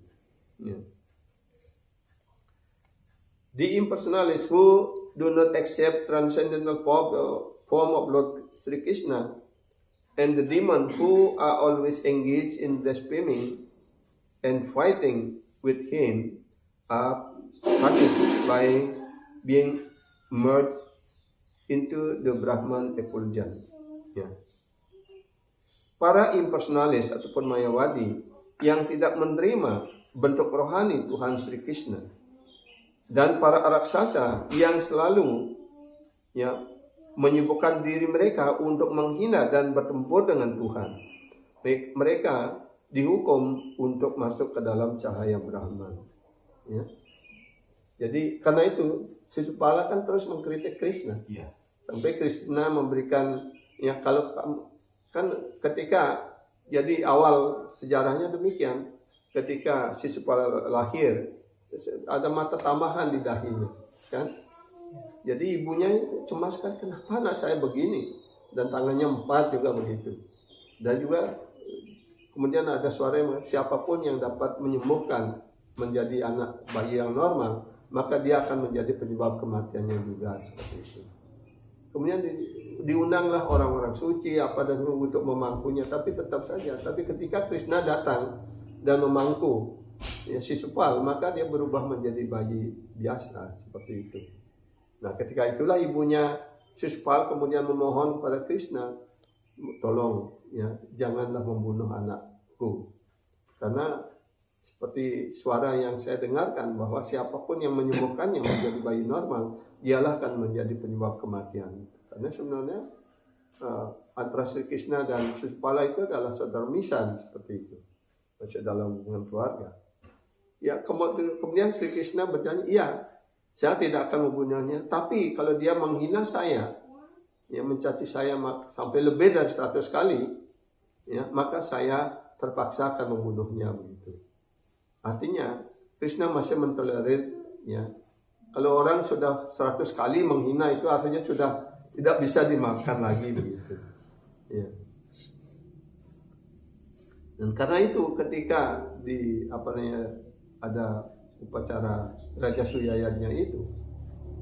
Ya. The impersonalists who do not accept transcendental form of Lord Sri Krishna, and the demons who are always engaged in blaspheming and fighting with him are punished by being merged into the Brahman effulgence. Ya. Para impersonalis ataupun mayawadi yang tidak menerima bentuk rohani Tuhan Sri Krishna, dan para raksasa yang selalu, ya, menyibukkan diri mereka untuk menghina dan bertempur dengan Tuhan, mereka dihukum untuk masuk ke dalam cahaya Brahman. Ya. Jadi karena itu Sisupala kan terus mengkritik Krishna, ya. Sampai Krishna memberikan, ya, kalau kan ketika, jadi awal sejarahnya demikian, ketika Sisupala lahir ada mata tambahan di dahinya, kan? Jadi ibunya cemaskan, kenapa anak saya begini, dan tangannya 4 juga begitu. Dan juga kemudian ada suara yang, siapapun yang dapat menyembuhkan menjadi anak bayi yang normal, maka dia akan menjadi penyebab kematiannya juga, seperti itu. Kemudian diundanglah orang-orang suci apa dan untuk memangkunya, tapi tetap saja. Tapi ketika Krishna datang dan memangku, ya, Sisupal, maka dia berubah menjadi bayi biasa, seperti itu. Nah, ketika itulah ibunya Sisupal kemudian memohon pada Krishna, tolong, ya, janganlah membunuh anakku, karena seperti suara yang saya dengarkan bahwa siapapun yang menyembuhkannya menjadi bayi normal, dialah akan menjadi penyebab kematian. Karena sebenarnya antara Sri Krishna dan Sisupala itu adalah saudara misan, seperti itu, masih dalam hubungan keluarga. Ya, kemudian Sri Krishna berjanji, iya, saya tidak akan membunuhnya, tapi kalau dia menghina saya, ya, mencaci saya sampai lebih dari 100 kali, ya, maka saya terpaksa akan membunuhnya, begitu. Artinya Krishna masih mentolerir, ya, kalau orang sudah 100 kali menghina itu artinya sudah tidak bisa dimaafkan lagi, begitu. Ya. Dan karena itu ketika ada upacara Raja Suyayanya itu,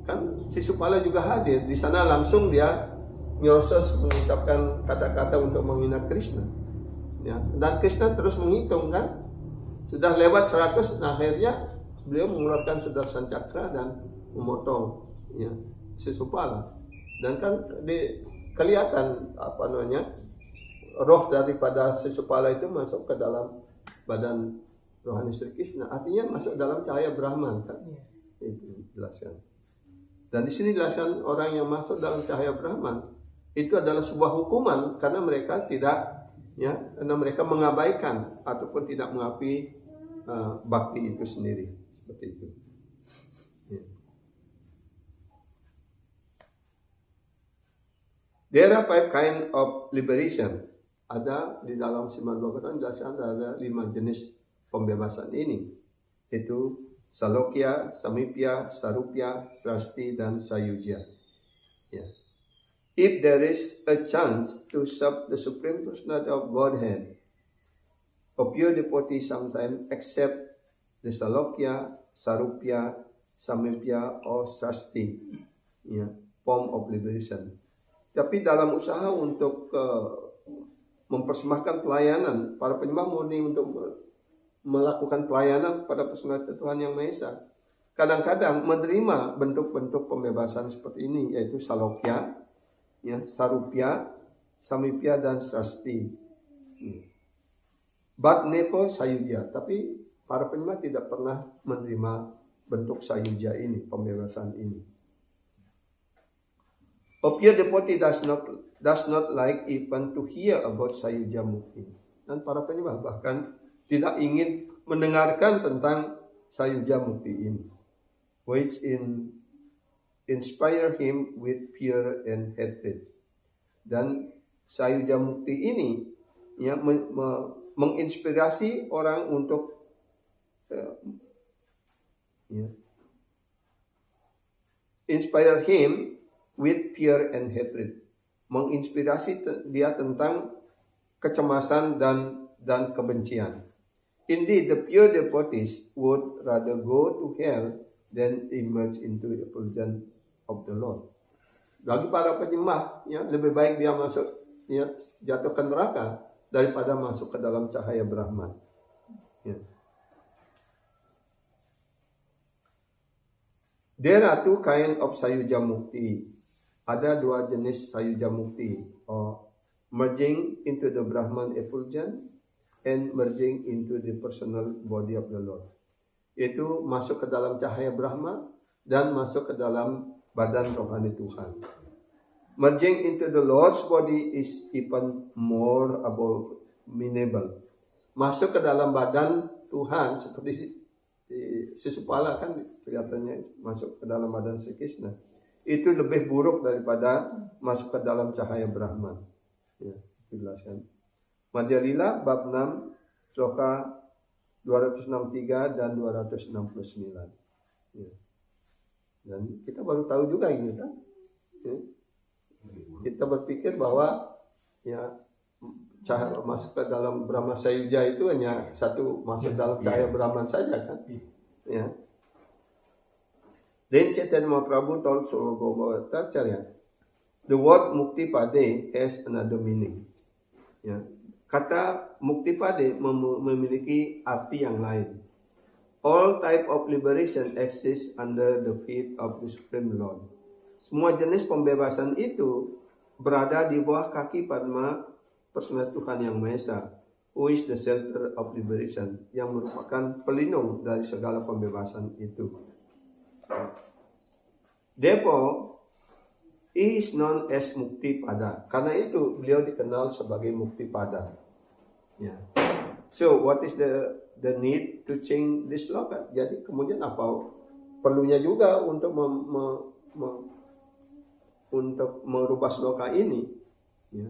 kan Sisupala juga hadir di sana, langsung dia nyoses mengucapkan kata-kata untuk menghina Krishna, ya. Dan Krishna terus menghitung, kan sudah lewat 100, nah akhirnya beliau mengeluarkan Sudarsana Cakra dan memotong, ya, Sisupala. Dan kan kelihatan roh daripada Sisupala itu masuk ke dalam badan rohani Sri Krishna, artinya masuk dalam cahaya Brahman kan? Itu jelaskan. Dan di sini jelaskan orang yang masuk dalam cahaya Brahman itu adalah sebuah hukuman karena mereka tidak, ya, karena mereka mengabaikan ataupun tidak mengakui bakti itu sendiri, seperti itu. Ya. There are 5 kind of liberation. Ada di dalam Srimad Bhagavatam jelaskan ada 5 jenis pembebasan ini. Itu Salokya, Samipya, Sarupya, Srasti, dan Sayuja. Ya. If there is a chance to serve the Supreme Personality of Godhead, a pure devotee sometimes accept the Salokya, Sarupya, Samipya, or Srasti, ya, form of liberation. Tapi dalam usaha untuk mempersembahkan pelayanan, para penyembah murni untuk melakukan pelayanan kepada personalitas Tuhan Yang Maha Esa, kadang-kadang menerima bentuk-bentuk pembebasan seperti ini, yaitu Salokya, ya, Sarupya, Samipya, dan Srasti. But never Sayuja. Tapi para penyembah tidak pernah menerima bentuk Sayuja ini, pembebasan ini. A pure devotee does not like even to hear about Sayuja Mukti. Dan para penyembah bahkan tidak ingin mendengarkan tentang Sayuja Mukti ini, which inspire him with fear and hatred. Dan Sayuja Mukti ini, ya, menginspirasi orang untuk inspire him with fear and hatred. Menginspirasi dia tentang kecemasan dan kebencian. Indeed, the pure devotees would rather go to hell than emerge into the effulgence of the Lord. Bagi para penyembah, ya, lebih baik dia masuk, ya, jatuh ke neraka daripada masuk ke dalam cahaya Brahman. Ya. There are 2 kind of Sayuja Mukti. Ada 2 jenis Sayuja Mukti, or merging into the Brahman effulgence and merging into the personal body of the Lord. Itu masuk ke dalam cahaya Brahma dan masuk ke dalam badan rohani Tuhan. Merging into the Lord's body is even more abominable. Masuk ke dalam badan Tuhan seperti Sisupala kan kelihatannya masuk ke dalam badan Sri Krishna. Itu lebih buruk daripada masuk ke dalam cahaya Brahman. Ya, dijelaskan. Madhya Lila bab 6 sloka 263 dan 269. Ya. Dan kita baru tahu juga ini kan. Ya. Kita berpikir bahwa, ya, cahaya masuk ke dalam Brahma Sayuja itu hanya satu masuk dalam cahaya Brahman saja kan. Ya. Then Chaitanya Mahaprabhu told Sarvabhaumacharya, the word Mukti Pade has another meaning. Ya. Kata Mukti Pade memiliki arti yang lain. All type of liberation exists under the feet of the Supreme Lord. Semua jenis pembebasan itu berada di bawah kaki Padma Personal Tuhan Yang Maha Esa, who is the shelter of liberation, yang merupakan pelindung dari segala pembebasan itu. Therefore, he is known as Mukti Pada. Karena itu beliau dikenal sebagai Mukti Pada. Ya. So, what is the need to change this sloka? Jadi kemudian apa perlunya juga untuk untuk merubah sloka ini? Ya.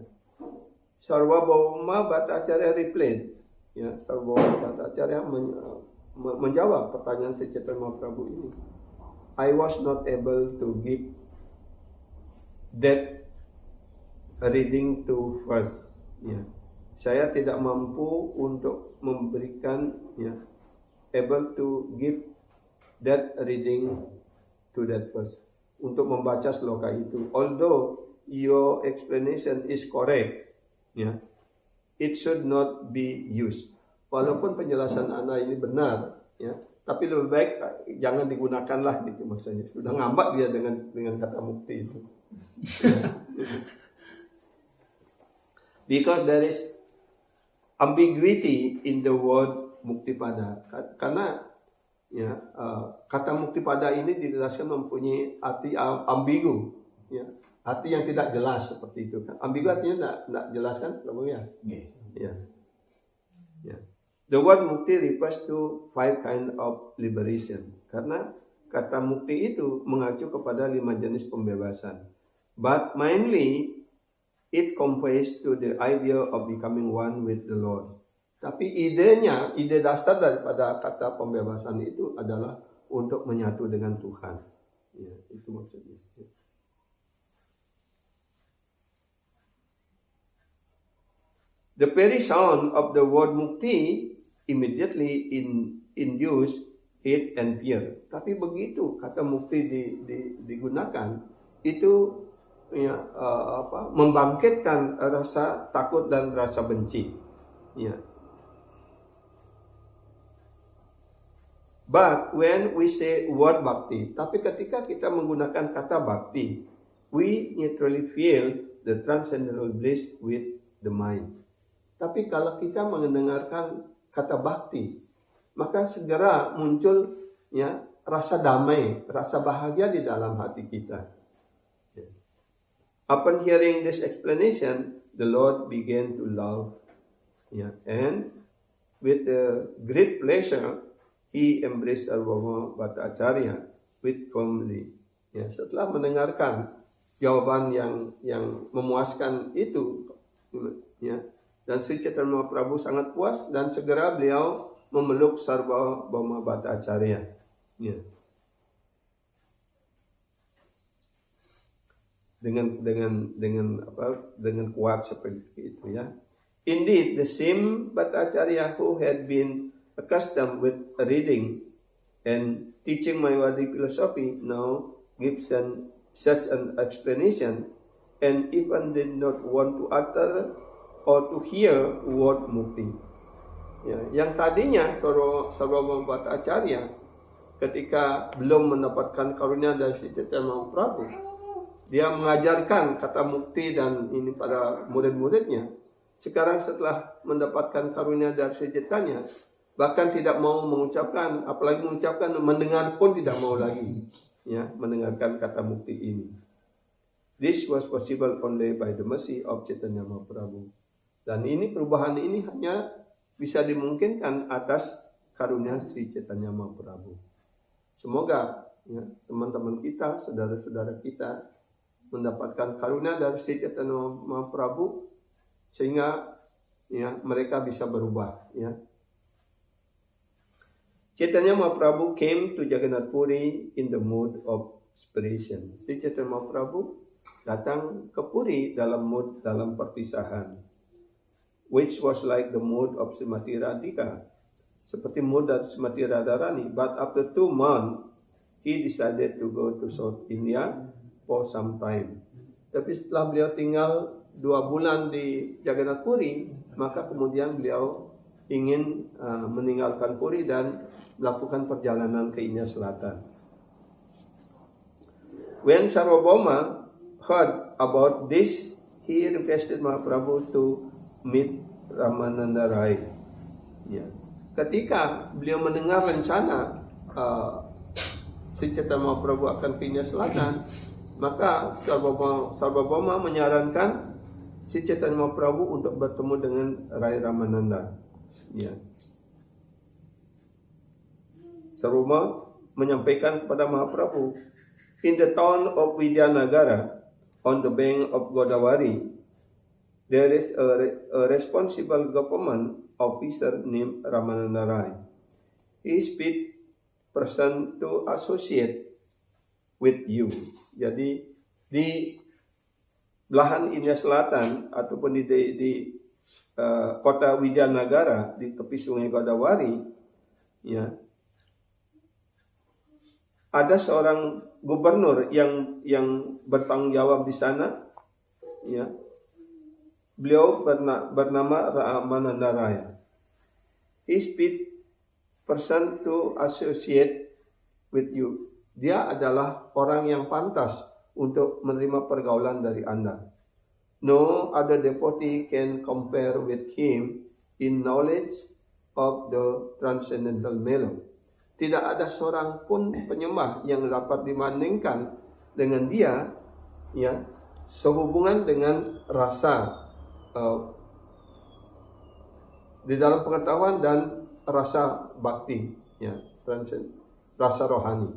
Sarvabhauma Bhattacharya replied. Ya, Sarvabhauma Bhattacharya menjawab pertanyaan Sri Chaitanya Mahaprabhu ini. I was not able to give that reading to first. Ya. Saya tidak mampu untuk memberikan, ya, able to give that reading to that verse, untuk membaca sloka itu. Although your explanation is correct, ya, it should not be used. Walaupun penjelasan Anda ini benar, ya, tapi lebih baik jangan digunakanlah gitu maksudnya. Sudah ngambak dia dengan kata mukti itu. Because there is ambiguity in the word muktipada. Karena ya, kata muktipada ini dijelaskan mempunyai arti ambigu, ya, arti yang tidak jelas seperti itu kan. Ambigu artinya tidak jelas kan, ya. Ya. Ya. The word mukti refers to 5 kind of liberation. Karena kata mukti itu mengacu kepada 5 jenis pembebasan. But mainly it conveys to the idea of becoming one with the Lord. Tapi ide dasar daripada kata pembebasan itu adalah untuk menyatu dengan Tuhan. Ya, itu maksudnya. The very sound of the word mukti immediately induce hate and fear. Tapi begitu kata mukti digunakan, itu ya, membangkitkan rasa takut dan rasa benci. Ya. But when we say word bhakti, tapi ketika kita menggunakan kata bhakti, we naturally feel the transcendental bliss with the mind. Tapi kalau kita mendengarkan kata bhakti, maka segera muncul ya rasa damai, rasa bahagia di dalam hati kita. Upon hearing this explanation, the Lord began to love, ya, and with great pleasure, He embraced Sarvabhauma Bhattacharya with calmly. Ya, setelah mendengarkan jawaban yang memuaskan itu, ya, dan Sri Chaitanya Mahaprabhu sangat puas dan segera beliau memeluk Sarvabhauma Bhattacharya. Ya. Dengan kuat seperti itu ya. Indeed, the same Bhattacharya who had been accustomed with reading and teaching Mayavadi philosophy now gives such an explanation and even did not want to utter or to hear word mukti. Ya, yang tadinya Sarvabhauma Bhattacharya ketika belum mendapatkan karunia dari Sri Chaitanya Mahaprabhu, dia mengajarkan kata mukti dan ini pada murid-muridnya. Sekarang setelah mendapatkan karunia dari Sri Chaitanya, bahkan tidak mau mengucapkan, apalagi mengucapkan, mendengar pun tidak mau lagi, ya, mendengarkan kata mukti ini. This was possible only by the mercy of Chaitanya Mahaprabhu. Dan ini perubahan ini hanya bisa dimungkinkan atas karunia Sri Chaitanya Mahaprabhu. Semoga ya, teman-teman kita, saudara-saudara kita mendapatkan karunia dari Sri Chaitanya Mahaprabhu sehingga ya mereka bisa berubah ya. Chaitanya Mahaprabhu came to Jagannath Puri in the mood of separation. Sri Chaitanya Mahaprabhu datang ke Puri dalam mood dalam perpisahan, which was like the mood of Srimati Radhika, seperti mood dari Srimati Radharani. But after 2 months, he decided to go to South India for some time. Tapi setelah beliau tinggal 2 bulan di Jagannath Puri, maka kemudian beliau ingin meninggalkan Puri dan melakukan perjalanan ke India Selatan. When Sarvabhauma heard about this, he requested Mahaprabhu to meet Ramananda Rai. Ya. Ketika beliau mendengar rencana Sri Chaitanya Mahaprabhu akan ke India Selatan, maka Sarvabhauma menyarankan Sri Chaitanya Mahaprabhu untuk bertemu dengan Rai Ramananda. Ya. Sarvabhauma menyampaikan kepada Mahaprabhu, in the town of Vidyanagara, on the bank of Godavari, there is a responsible government officer named Ramananda Rai. He is fit person to associate with you. Jadi di belahan India Selatan ataupun di kota Vidyanagara di tepi sungai Godavari, ya, ada seorang gubernur yang bertanggung jawab di sana, ya. Beliau bernama Ramananda Raya. He is fit person to associate with you. Dia adalah orang yang pantas untuk menerima pergaulan dari Anda. No other devotee can compare with him in knowledge of the transcendental melody. Tidak ada seorang pun penyembah yang dapat dibandingkan dengan dia, ya, sehubungan dengan rasa di dalam pengetahuan dan rasa bakti, ya, rasa rohani.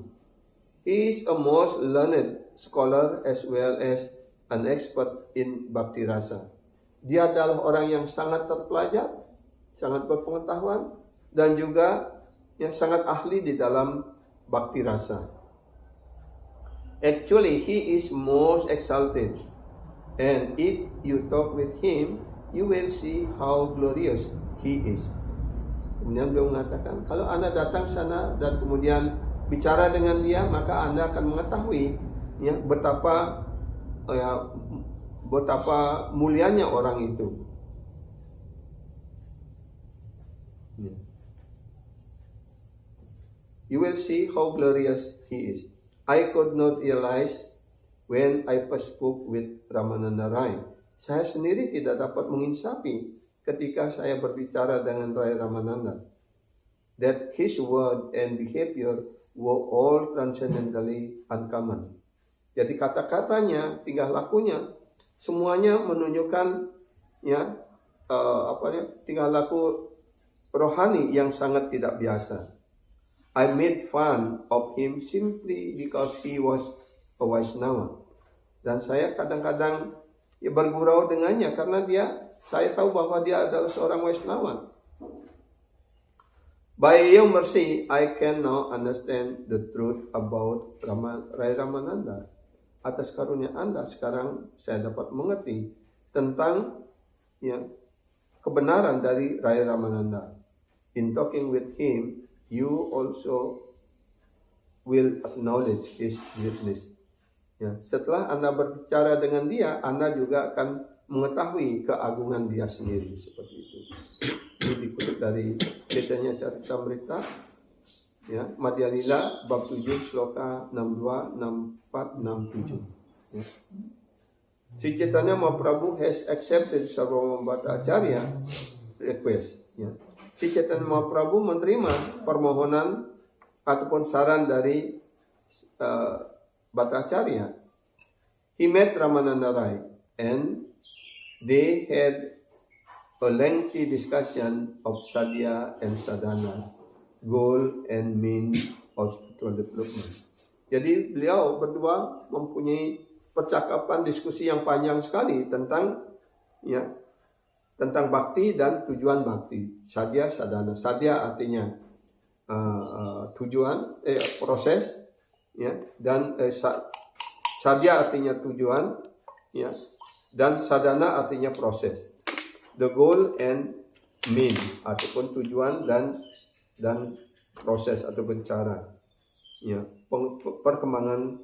He is a most learned scholar as well as an expert in bhakti rasa. Dia adalah orang yang sangat terpelajar, sangat berpengetahuan, dan juga yang sangat ahli di dalam bhakti rasa. Actually, he is most exalted, and if you talk with him, you will see how glorious he is. Kemudian beliau mengatakan, kalau Anda datang sana dan kemudian bicara dengan dia, maka Anda akan mengetahui, ya, betapa mulianya orang itu. You will see how glorious he is. I could not realize when I first spoke with Ramananda Rai. Saya sendiri tidak dapat menginsafi ketika saya berbicara dengan Rai Ramananda that his word and behavior were all transcendentally uncommon. Jadi kata-katanya, tingkah lakunya, semuanya menunjukkan, ya, tingkah laku rohani yang sangat tidak biasa. I made fun of him simply because he was a Vaishnava. Dan saya kadang-kadang, ya, bergurau dengannya karena saya tahu bahwa dia adalah seorang Vaishnava. By your mercy, I can now understand the truth about Rai Ramananda. Atas karunia Anda, sekarang saya dapat mengerti tentang, ya, kebenaran dari Rai Ramananda. In talking with him, you also will acknowledge his greatness. Ya, setelah Anda berbicara dengan dia, Anda juga akan mengetahui keagungan dia sendiri, seperti itu. Ini dikutip dari Chaitanya Charitamrita, ya, Madhya Lila bab 7 sloka 62, 64, 67. Ya. Sri Chaitanya Mahaprabhu has accepted Sarvabhauma Bhattacharya request. Ya. Sri Chaitanya Mahaprabhu menerima permohonan ataupun saran dari Bhattacharya. He met Ramananda Rai and they had a lengthy discussion of sadhya and sadhana, goal and means of spiritual development. Jadi beliau berdua mempunyai percakapan diskusi yang panjang sekali tentang, ya, tentang bakti dan tujuan bakti. Sadhya, sadhana. Sadhya artinya tujuan, proses, ya, dan sadhya artinya tujuan, ya, dan sadhana artinya proses. The goal and mean ataupun tujuan dan proses ataupun cara, ya, perkembangan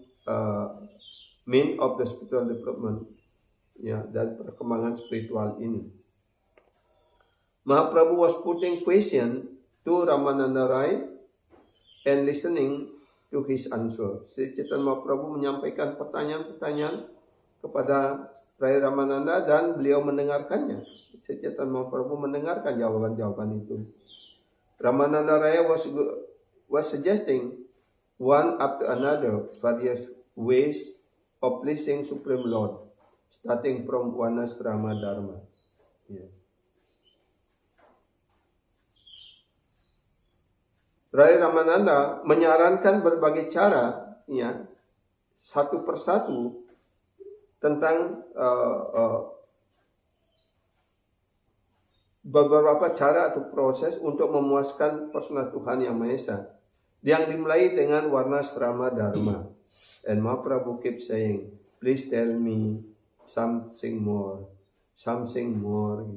mean of the spiritual development, ya, dan perkembangan spiritual ini. Mahaprabhu was putting question to Ramananda Rai and listening to his answer. Sri Chaitanya Mahaprabhu menyampaikan pertanyaan-pertanyaan kepada Rai Ramananda dan beliau mendengarkannya. Sri Chaitanya Mahaprabhu mendengarkan jawaban-jawaban itu. Ramananda Rai was suggesting one after another various ways of pleasing Supreme Lord, starting from Varnashrama Dharma. Yeah. Rai Ramananda menyarankan berbagai cara, ya, satu persatu tentang beberapa cara atau proses untuk memuaskan personal Tuhan Yang Maha Esa, yang dimulai dengan Varnashrama Dharma. And Mahaprabhu keep saying, please tell me something more,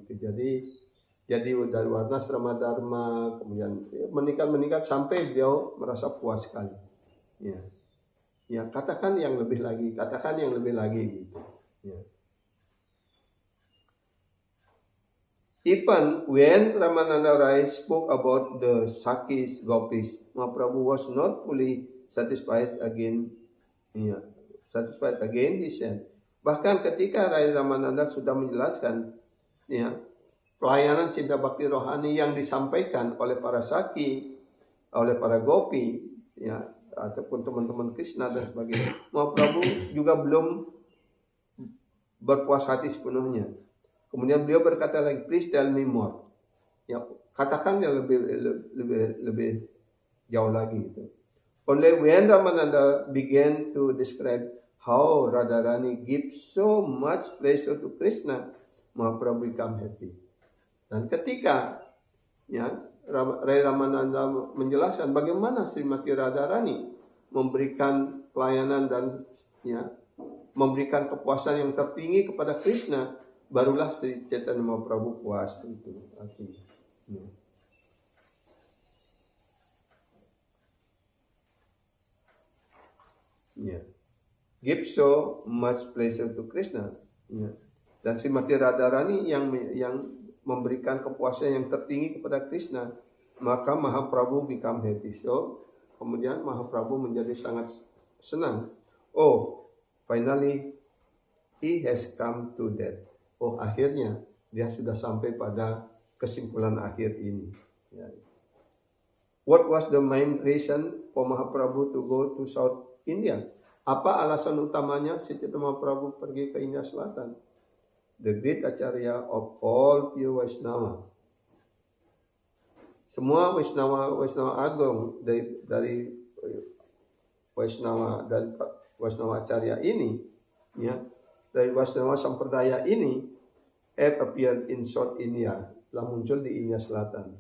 gitu. Jadi dari Varnashrama Dharma, kemudian meningkat sampai beliau merasa puas sekali. Ya, ya, katakan yang lebih lagi, gitu. Ya. Even when Ramananda Rai spoke about the Sakis, Gopis, Mahaprabhu was not fully satisfied again. Yeah, he said, Bahkan ketika Rai Ramananda sudah menjelaskan ya, pelayanan cinta bakti rohani yang disampaikan oleh para saki, oleh para gopi, ya, ataupun teman-teman Krishna dan sebagainya, Mahaprabhu juga belum berpuas hati sepenuhnya. Kemudian beliau berkata lagi, please tell me more. Ya, katakan yang lebih jauh lagi gitu. Only when Ramananda began to describe how Radharani gives so much pleasure to Krishna, Mahaprabhu become happy. Dan ketika ya, Rai Ramananda menjelaskan bagaimana Srimati Radharani memberikan pelayanan dan ya, memberikan kepuasan yang tertinggi kepada Krishna, barulah Sri Chaitanya Mahaprabhu puas itu artinya. Ya. Give so much pleasure to Krishna. Ya. Dan Srimati Radharani yang memberikan kepuasan yang tertinggi kepada Krishna, maka Mahaprabhu become happy. So, kemudian Mahaprabhu menjadi sangat senang. Oh, finally he has come to that. Oh, akhirnya dia sudah sampai pada kesimpulan akhir ini. Ya. What was the main reason for Mahaprabhu to go to South India? Apa alasan utamanya Sri Chaitanya Mahaprabhu pergi ke India Selatan? The great Acharya of all pure Vaishnava. Semua Vaishnava Agung dari Vaishnava dan Vaishnava Acharya ini, ya, dari Vaishnava Sampradaya ini, have appeared in South India, telah muncul di India Selatan.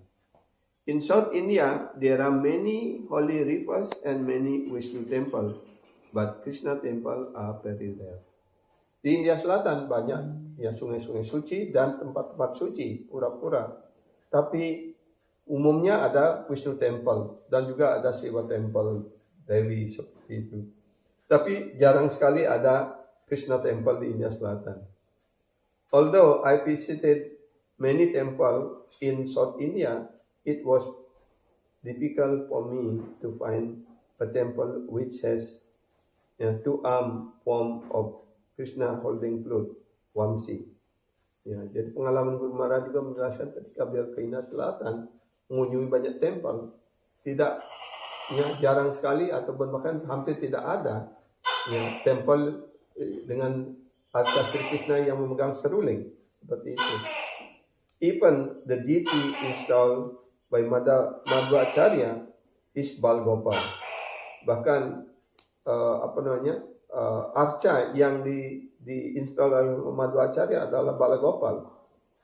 In South India, there are many holy rivers and many Vishnu temples, but Krishna temple are very rare. Di India Selatan banyak ya sungai-sungai suci dan tempat-tempat suci, pura-pura. Tapi umumnya ada Vishnu temple dan juga ada Shiva temple, Devi seperti itu. Tapi jarang sekali ada Krishna temple di India Selatan. Although I visited many temples in South India, it was difficult for me to find a temple which has two-arm form of Krishna holding flute, Vamsi. Ya, jadi pengalaman Guru Maharaj juga menjelaskan ketika beliau ke India Selatan mengunjungi banyak temple, tidak ya, jarang sekali ataupun bahkan hampir tidak ada ya, temple dengan Arca Sri Krishna yang memegang seruling seperti itu. Even the deity installed by Madhvacharya is Balgopal. Bahkan arca yang diinstal oleh Madhvacharya adalah Balagopal,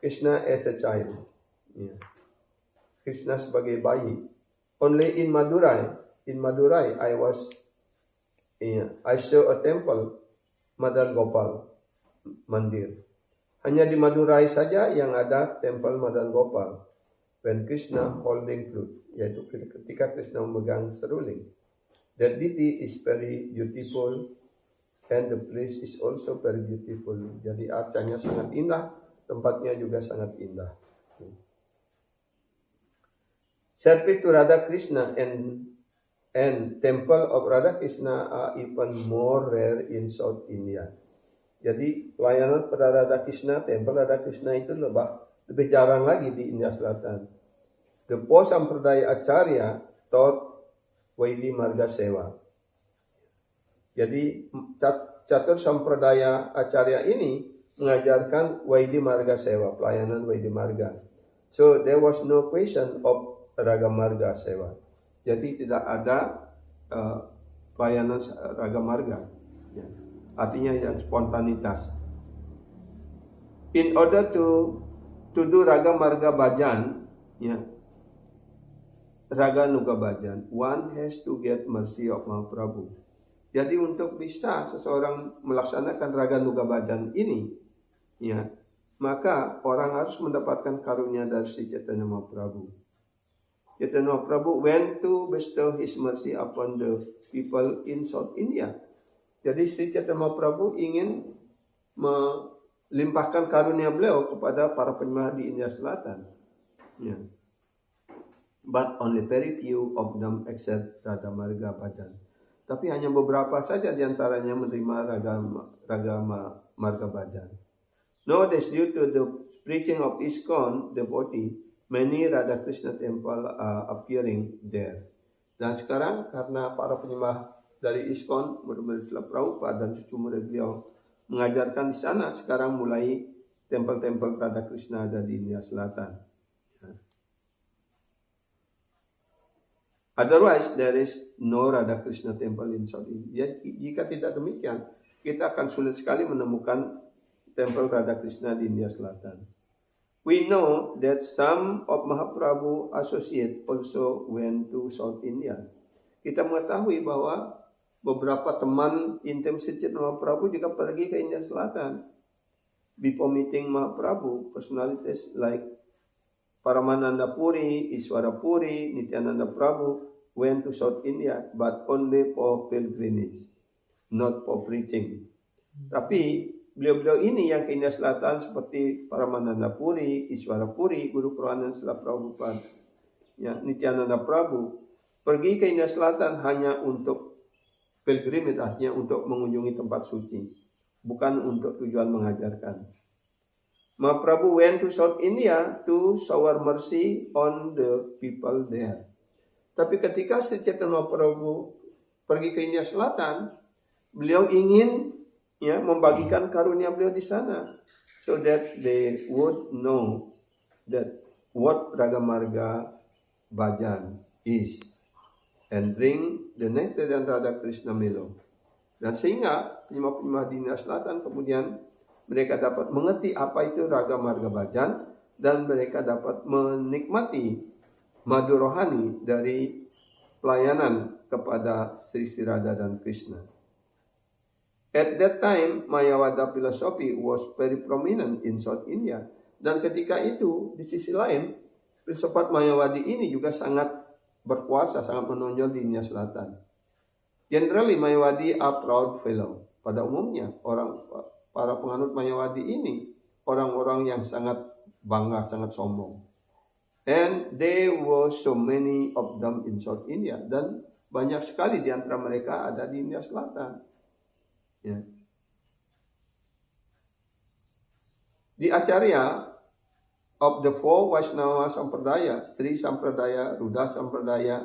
Krishna as a child, yeah. Krishna sebagai bayi. Only in Madurai I saw a temple, Madan Gopal Mandir. Hanya di Madurai saja yang ada temple Madan Gopal, when Krishna holding flute, yaitu ketika Krishna memegang seruling. The deity is very beautiful and the place is also very beautiful. Jadi arcanya sangat indah, tempatnya juga sangat indah. Service to Radha Krishna and temple of Radha Krishna are even more rare in South India. Jadi pelayanan pada Radha Krishna, temple Radha Krishna itu lebih jarang lagi di India Selatan. The four Sampradaya Acharya taught Vaidhi Marga Seva. Jadi catur Sampradaya Acharya ini mengajarkan Vaidhi Marga Seva, pelayanan Vaidhi Marga. So there was no question of Raga Marga Seva. Jadi tidak ada pelayanan Raga Marga. Ya. Artinya yang spontanitas. In order to do Raga Marga Bhajan, ya, Raga Nuga Bhajan, one has to get mercy of Mahaprabhu. Jadi untuk bisa seseorang melaksanakan Raga Nuga Bhajan ini, ya, maka orang harus mendapatkan karunia dari Sri Chaitanya Mahaprabhu. Chaitanya Mahaprabhu went to bestow his mercy upon the people in South India. Jadi Sri Chaitanya Mahaprabhu ingin melimpahkan karunia beliau kepada para penyembah di India Selatan. Ya. But only very few of them accept Raga Marga Bhajan. Tapi hanya beberapa saja diantaranya menerima Marga Bhajan. Nowadays, due to the preaching of ISKCON devotee, many Radha Krishna temple are appearing there. Dan sekarang karena para penyembah dari ISKCON, murid-murid Srila Prabhupada dan cucu murid beliau mengajarkan di sana, sekarang mulai tempel-tempel Radha Krishna ada di India Selatan. Otherwise, there is no Radha Krishna temple in South India. Jika tidak demikian, kita akan sulit sekali menemukan tempel Radha Krishna di India Selatan. We know that some of Mahaprabhu associate also went to South India. Kita mengetahui bahwa beberapa teman intim Sri Mahaprabhu juga pergi ke India Selatan. Before meeting Mahaprabhu, personalities like Paramananda Puri, Iswara Puri, Nityananda Prabhu went to South India, but only for pilgrimage, not for preaching. Tapi beliau-beliau ini yang ke India Selatan seperti Paramananda Puri, Iswara Puri, Guru Puranan Srila Prabhupada, ya, Nityananda Prabhu, pergi ke India Selatan hanya untuk pilgrimage, artinya untuk mengunjungi tempat suci, bukan untuk tujuan mengajarkan. Mahaprabhu went to South India to shower mercy on the people there. Tapi ketika Sri Chaitanya Mahaprabhu pergi ke India Selatan, beliau ingin membagikan karunia beliau di sana, so that they would know that what Raga Marga Bhajan is, and bring the nectar dan Radha Krishna Milo. Dan sehingga penyembah-penyembah di India Selatan kemudian mereka dapat mengerti apa itu Raga Marga Bhajan, dan mereka dapat menikmati madu rohani dari pelayanan kepada Sri Sri Radha dan Krishna. At that time, Mayavada philosophy was very prominent in South India. Dan ketika itu, di sisi lain, filsafat Mayavadi ini juga sangat berkuasa, sangat menonjol di India Selatan. Generally, Mayavadi are proud fellow. Pada umumnya, para penganut Mayavadi ini orang-orang yang sangat bangga, sangat sombong. And there were so many of them in South India. Dan banyak sekali di antara mereka ada di India Selatan. Ya. The Acharya of the four Vaishnava Sampradaya, Sri Sampradaya, Rudha Sampradaya,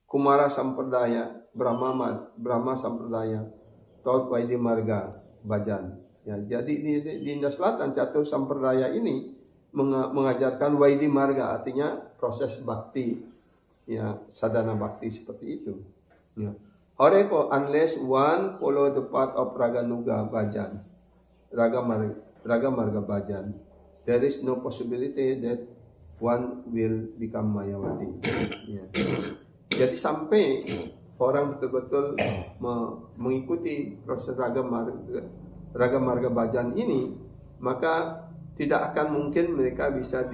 Kumara Sampradaya, Brahma Sampradaya, taught Vaidhi Marga Bhajan. Ya, jadi di India Selatan Catur Sampradaya ini mengajarkan Vaidhi Marga, artinya proses bakti, ya, sadhana bakti seperti itu. Ya. However, unless one follow the path of Raganuga Bhajan, Raga Marga Bhajan, there is no possibility that one will become Mayavadi. Ya. Jadi sampai orang betul-betul mengikuti proses Raga Marga Bhajan ini, maka tidak akan mungkin mereka bisa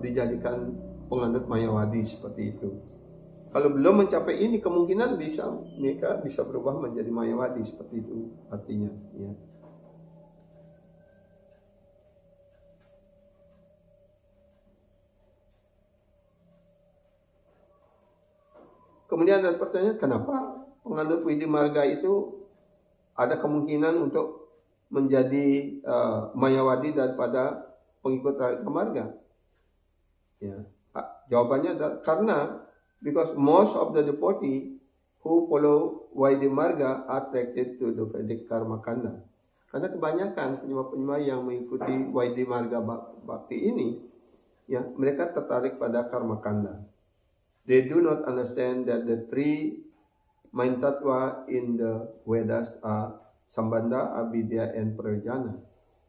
dijadikan penganut Mayavadi seperti itu. Kalau belum mencapai ini, kemungkinan mereka bisa berubah menjadi Mayavadi seperti itu artinya. Ya. Kemudian ada pertanyaan, kenapa penganut Vaidhi Marga itu ada kemungkinan untuk menjadi Mayavadi daripada pengikut Raga Marga? Ya. Jawabannya adalah karena because most of the devotee who follow Vaidhi Marga are attracted to the Vedic Karma Kanda. Karena kebanyakan penyembah-penyembah yang mengikuti Vaidhi Marga Bhakti ini, ya, mereka tertarik pada Karma Kanda. They do not understand that the three main tattva in the Vedas are Sambandha, Abhidya, and Prayojana.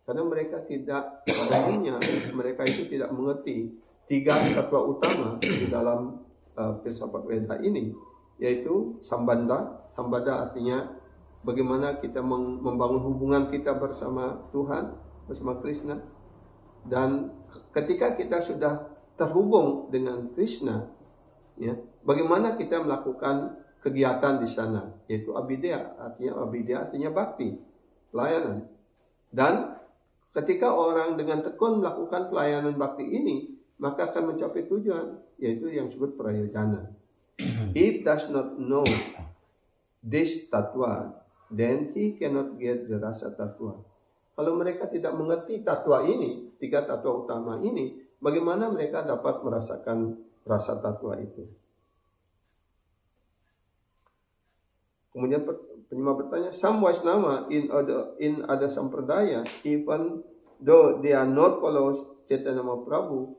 Karena mereka tidak, pada umumnya mereka itu tidak mengerti tiga tattva utama di dalam filsafat Veda ini, yaitu Sambandha. Sambandha artinya bagaimana kita membangun hubungan kita bersama Tuhan, bersama Krishna. Dan ketika kita sudah terhubung dengan Krishna, ya, bagaimana kita melakukan kegiatan di sana, yaitu Abhidya artinya bakti, pelayanan. Dan ketika orang dengan tekun melakukan pelayanan bakti ini, maka akan mencapai tujuan, yaitu yang disebut prayojana. If does not know this tattva, then he cannot get the rasa tattva. Kalau mereka tidak mengerti tattva ini, 3 tattva utama ini, bagaimana mereka dapat merasakan rasa tattva itu? Kemudian penyembah bertanya, some Vaishnava in other sampradaya, even though they are not followers Chaitanya Mahaprabhu,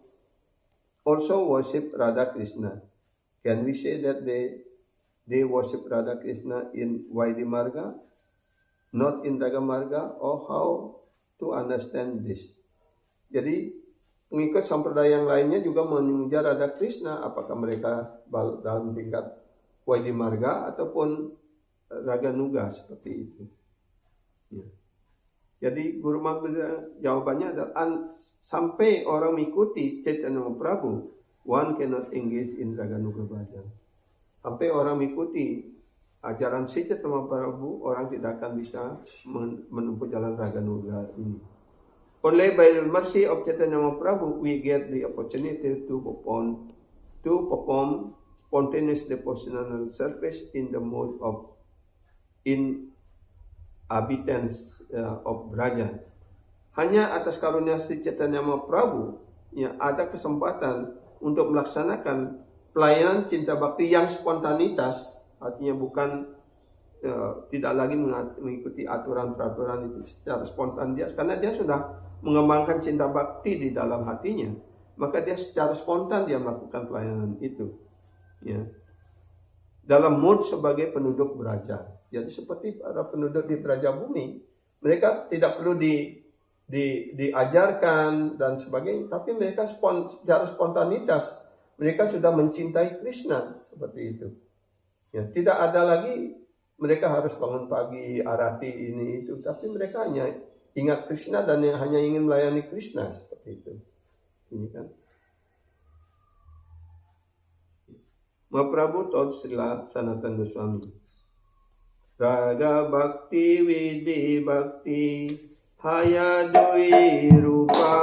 also worship Radha Krishna. Can we say that they worship Radha Krishna in Vaidhi Marga, not in Raga Marga, or how to understand this? Jadi pengikut sampradaya yang lainnya juga memuja Radha Krishna, apakah mereka dalam tingkat Vaidhi Marga ataupun Raga Nuga seperti itu. Ya. Jadi Guru Mahaprabhu jawabannya adalah sampai orang mengikuti Chaitanya Mahaprabhu, one cannot engage in Raga Nuga Bhajan. Sampai orang mengikuti ajaran Chaitanya Mahaprabhu, orang tidak akan bisa menempuh jalan Raga Nuga ini. Only by the mercy of Chaitanya Mahaprabhu we get the opportunity to perform spontaneous devotional service in the mode of inhabitants of Braja. Hanya atas karunia Sri Chaitanya Mahaprabhu yang ada kesempatan untuk melaksanakan pelayanan cinta bakti yang spontanitas, artinya bukan tidak lagi mengikuti aturan-peraturan itu secara spontan dia, karena dia sudah mengembangkan cinta bakti di dalam hatinya, maka dia secara spontan dia melakukan pelayanan itu, ya, dalam mood sebagai penduduk Braja. Jadi seperti para penduduk di Braja Bumi, mereka tidak perlu diajarkan dan sebagainya, tapi mereka secara spontanitas mereka sudah mencintai Krishna seperti itu. Ya, tidak ada lagi mereka harus bangun pagi, arati ini itu, tapi mereka hanya ingat Krishna dan hanya ingin melayani Krishna seperti itu. Ini kan. Mahaprabhu told Srila Sanatana Goswami, Raga Bhakti Vidhi Bhakti Haya Dui Rupa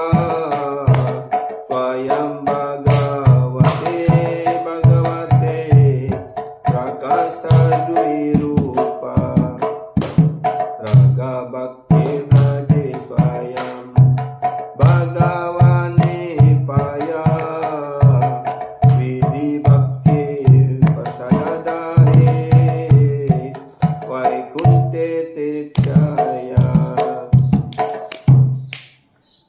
Swayam Bhagavate Prakasa Dui Rupa Raga Bhakti Bhaji Swayam Bhagavane Paya Vidhi Bhakti Pasayadahe Vaikunte Tirthaya.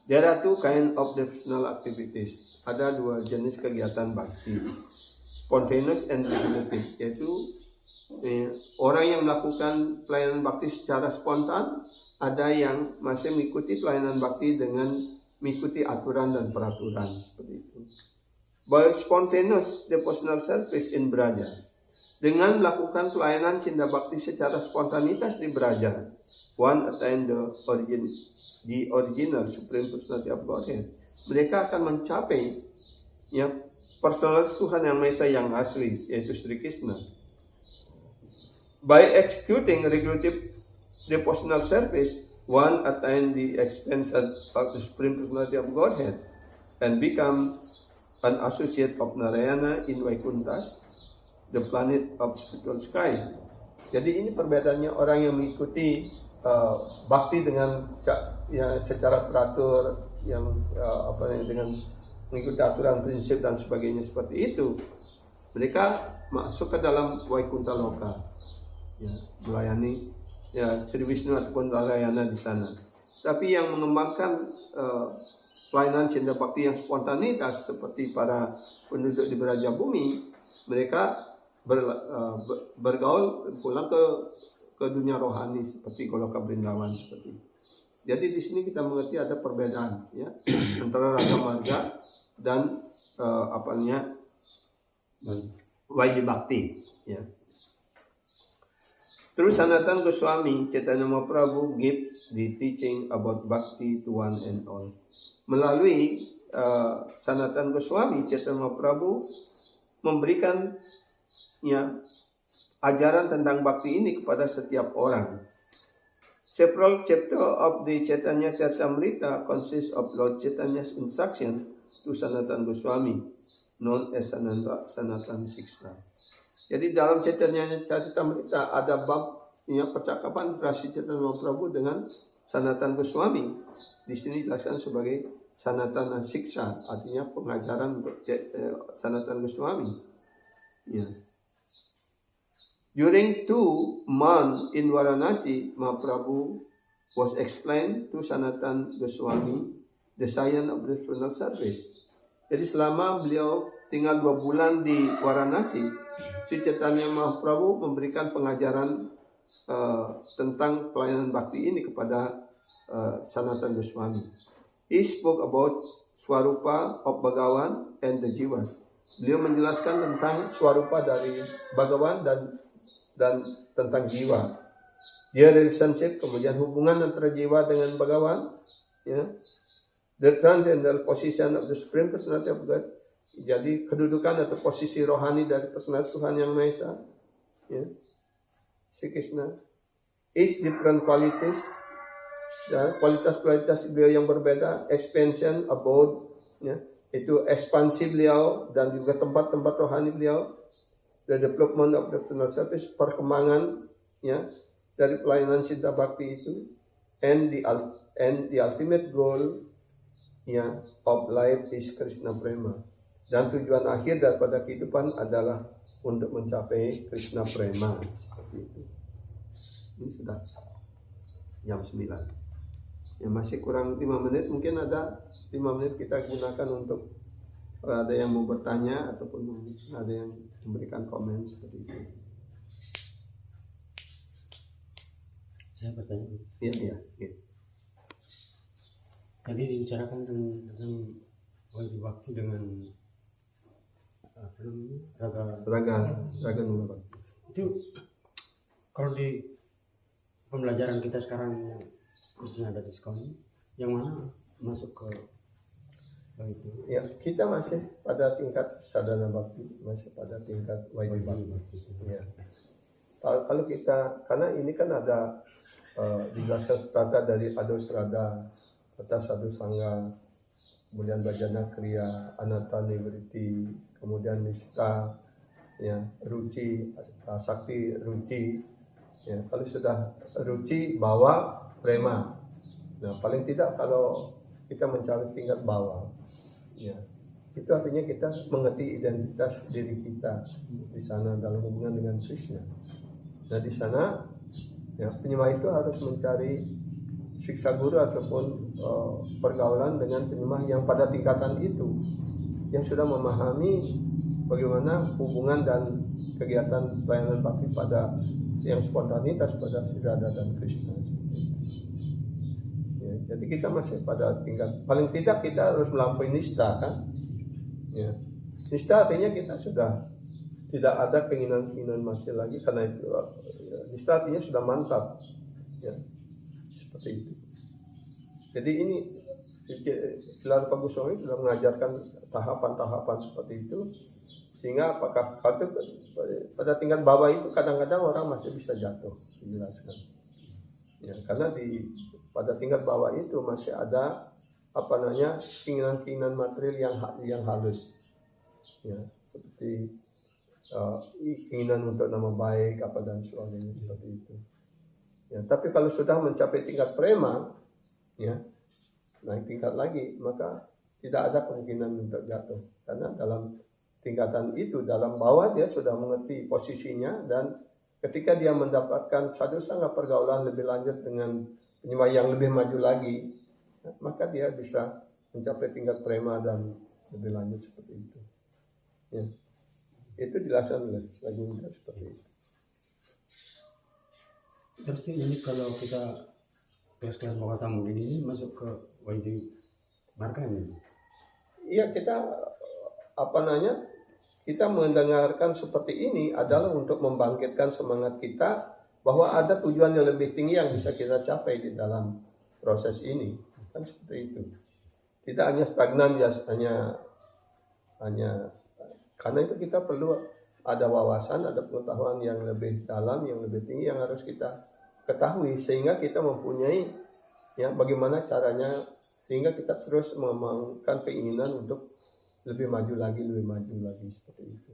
There are 2 kinds of devotional activities. Ada 2 jenis kegiatan bakti, spontaneous and regulative, yaitu orang yang melakukan pelayanan bakti secara spontan, ada yang masih mengikuti pelayanan bakti dengan mengikuti aturan dan peraturan seperti itu. By spontaneous devotional service in Braja, dengan melakukan pelayanan cinta bakti secara spontanitas di Braja, one attain the original Supreme Personality of Godhead. Mereka akan mencapai ya personal Tuhan yang Maha Esa yang asli, yaitu Sri Krishna. By executing regulative devotional service, one attain the extension of the Supreme Personality of Godhead and become an associate of Narayana in Vaikunthas, the planet of spiritual sky. Jadi ini perbedaannya orang yang mengikuti bakti dengan ya secara teratur, yang dengan mengikuti aturan prinsip dan sebagainya seperti itu, mereka masuk ke dalam Vaikuntha Loka, ya, melayani ya Sri Wisnu ataupun Narayana di sana. Tapi yang mengembangkan pelayanan cinta bakti yang spontanitas seperti para penduduk di Braja Bumi, mereka bergaul pulang ke dunia rohani seperti Goloka Brindawan seperti itu. Jadi di sini kita mengerti ada perbedaan ya antara Raga Marga dan Vaidhi Bhakti ya. Terus Sanatana Goswami Chaitanya Mahaprabhu give the teaching about Bhakti to one and all. Melalui Sanatana Goswami Chaitanya Mahaprabhu memberikan ya ajaran tentang Bhakti ini kepada setiap orang. Several chapters of the Chaitanya Charitamrita consist of Lord Chaitanya's instruction to Sanatana Goswami, known as Sanatana Siksha. Jadi dalam Chaitanya Charitamrita ada bab percakapan Rasi Chaitanya Mahaprabhu dengan Sanatan Goswami. Di sini dijelaskan sebagai Sanatana Siksa, artinya pengajaran untuk Sanatan Goswami. Ya. During 2 months in Varanasi, Mahaprabhu was explained to Sanatan Goswami the science of the funeral service. Jadi selama beliau tinggal 2 bulan di Varanasi, Sri Chaitanya Mahaprabhu memberikan pengajaran tentang pelayanan bakti ini kepada Sanatan Goswami. He spoke about Swarupa of Bhagavan and the Jivas. Beliau menjelaskan tentang Swarupa dari Bhagavan dan tentang jiwa. Dia relationship, kemudian hubungan antara jiwa dengan Bhagavan, ya. The transcendental position of the Supreme Personality of God. Jadi kedudukan atau posisi rohani dari personal Tuhan Yang Maha Esa, ya. Sri Krishna. Is different qualities, ya, kualitas-kualitas beliau yang berbeda, expansion, abode, ya, itu ekspansi beliau dan juga tempat-tempat rohani beliau, the development of the personal service, perkembangan, ya, dari pelayanan cinta bakti itu, and the ultimate goal, ya, of life is Krishna Prema, dan tujuan akhir daripada kehidupan adalah untuk mencapai Krishna Prema. Seperti itu. Ini sudah jam 9. Ya, masih kurang 5 menit, mungkin ada 5 menit kita gunakan untuk ada yang mau bertanya ataupun ada yang memberikan komen seperti itu. Saya bertanya. Iya. Tadi dibicarakan tentang wajib waktu dengan apa namanya raga nula. Itu kalau di pembelajaran kita sekarang khususnya ada diskon, yang mana masuk ke itu? Ya, kita masih pada tingkat sadhana bakti, masih pada tingkat wajib bakti. Ya. Kalau kita, karena ini kan ada dijelaskan strata dari Adosrada, Tata Sadhu Sangha, kemudian Bajana Kriya, Anatta Nivriti, kemudian Nista, ya, Ruci, Sakti Ruci. Ya, kalau sudah Ruci bawa Prema. Nah, paling tidak kalau kita mencari tingkat bawah, ya, itu artinya kita mengerti identitas diri kita di sana dalam hubungan dengan Krishna. Nah, di sana, ya, penyembah itu harus mencari siksa guru ataupun pergaulan dengan penyembah yang pada tingkatan itu, yang sudah memahami bagaimana hubungan dan kegiatan pelayanan bakti pada yang spontanitas pada Sri Radha dan Krishna. Ya, jadi kita masih pada tingkat, paling tidak kita harus melampaui nista, kan? Ya. Nista artinya kita sudah tidak ada keinginan mati lagi, karena itu nista artinya sudah mantap, ya, seperti itu. Jadi ini Sila Rupa Goswami sudah mengajarkan tahapan-tahapan seperti itu, sehingga apakah pada tingkat bawah itu kadang-kadang orang masih bisa jatuh, dijelaskan. Ya, karena pada tingkat bawah itu masih ada keinginan-keinginan material yang halus, ya, seperti keinginan untuk nama baik dan sebagainya seperti itu. Ya, tapi kalau sudah mencapai tingkat prema, ya, naik tingkat lagi, maka tidak ada kemungkinan untuk jatuh, karena dalam tingkatan itu, dalam bawah dia sudah mengerti posisinya, dan ketika dia mendapatkan sadhu sangha pergaulan lebih lanjut dengan penyembah yang lebih maju lagi, maka dia bisa mencapai tingkat prema dan lebih lanjut seperti itu. Ya. Itu dijelaskan oleh lagi seperti itu. Terus ini kalau kita kelas-kelas bawah tamu ini masuk ke wajib markan ini? Iya, kita mendengarkan seperti ini adalah untuk membangkitkan semangat kita bahwa ada tujuan yang lebih tinggi yang bisa kita capai di dalam proses ini, kan seperti itu. Tidak hanya stagnan, ya, hanya karena itu kita perlu ada wawasan, ada pengetahuan yang lebih dalam, yang lebih tinggi yang harus kita ketahui, sehingga kita mempunyai, ya, bagaimana caranya sehingga kita terus mengembangkan keinginan untuk lebih maju lagi seperti itu.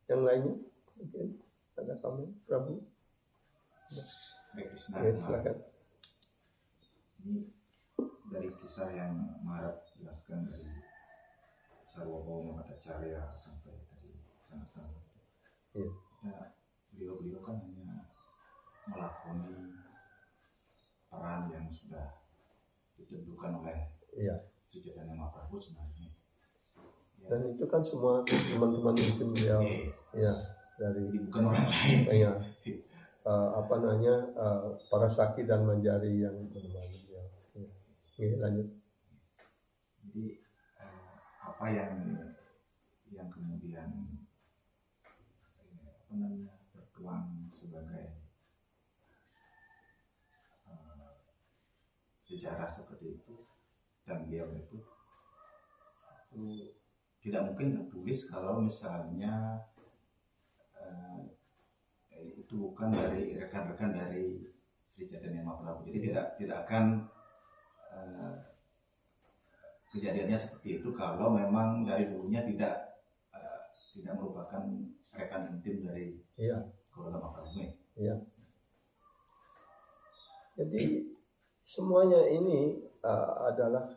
Yang lainnya mungkin ada komen, Prabu? Baik, Krishna. Ya, silakan. Ini dari kisah yang Maharaj jelaskan dari Sarwabhauma Bhattacharya sampai tadi Sanatana. Iya. Ya, beliau kan hanya melakoni peran yang sudah ditentukan oleh Iya. Sri Chaitanya Mahaprabhu sebenarnya. Ya, Dan itu kan semua teman-teman itu beliau, ya dari jadi bukan orang lain. ya, para saki dan manjari yang menemani beliau. Ya. Oke, lanjut. Jadi apa yang kemudian berpeluang sebagai sejarah seperti itu, dan beliau itu tidak mungkin tertulis kalau misalnya itu bukan dari rekan-rekan dari Sri Chaitanya Mahaprabhu. Jadi tidak akan kejadiannya seperti itu kalau memang dari dulunya tidak merupakan rekan intim dari keluarga Mahaprabhu. Iya. Jadi semuanya ini adalah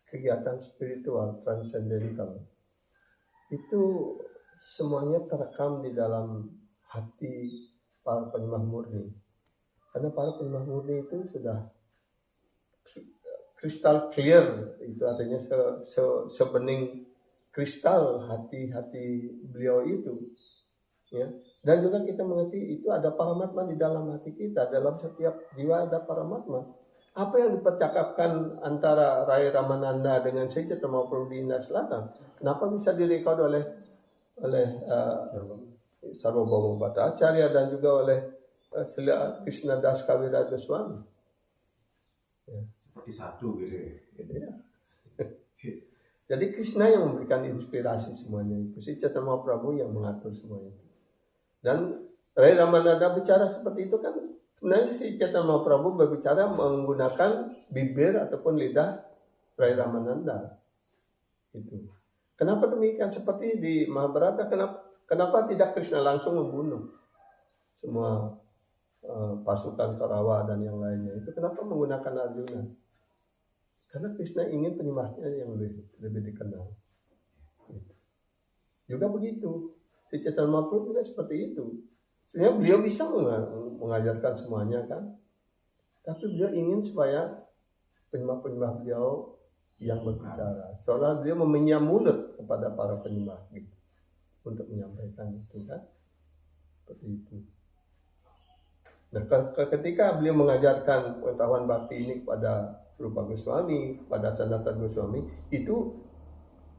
kegiatan spiritual transendental. Itu semuanya terekam di dalam hati para penyembah murni. Karena para penyembah murni itu sudah kristal clear, itu artinya sebening kristal hati-hati beliau itu. Ya. Dan juga kita mengerti itu ada paramatma di dalam hati kita, dalam setiap jiwa ada paramatma. Apa yang dipercakapkan antara Rai Ramananda dengan Sri Chaitanya Mahaprabhu di India Selatan, kenapa bisa direkod oleh Sarvabhauma Bhattacharya dan juga oleh Krishna Das Kavira Goswami? Ya. Seperti satu gitu ya. Jadi Krishna yang memberikan inspirasi semuanya itu, Sri Chaitanya Mahaprabhu yang mengatur semuanya itu. Dan Rai Ramananda bicara seperti itu kan sebenarnya Sri Chaitanya Mahaprabhu berbicara menggunakan bibir ataupun lidah Rai Ramananda. Itu. Kenapa demikian? Seperti di Mahabharata, kenapa tidak Krishna langsung membunuh semua pasukan Kaurawa dan yang lainnya? Itu kenapa menggunakan Arjuna? Karena Krishna ingin penyembahnya yang lebih dikenal. Juga begitu. Sri Chaitanya Mahaprabhu juga seperti itu. Sebenarnya beliau bisa mengajarkan semuanya kan. Tapi beliau ingin supaya penyembah-penyembah beliau yang berbicara. Seolah beliau meminyam mulut kepada para penyembah gitu, untuk menyampaikan itu kan. Seperti itu. Nah, ketika beliau mengajarkan pengetahuan bakti ini kepada Rupa Goswami, kepada Sanatana Goswami, itu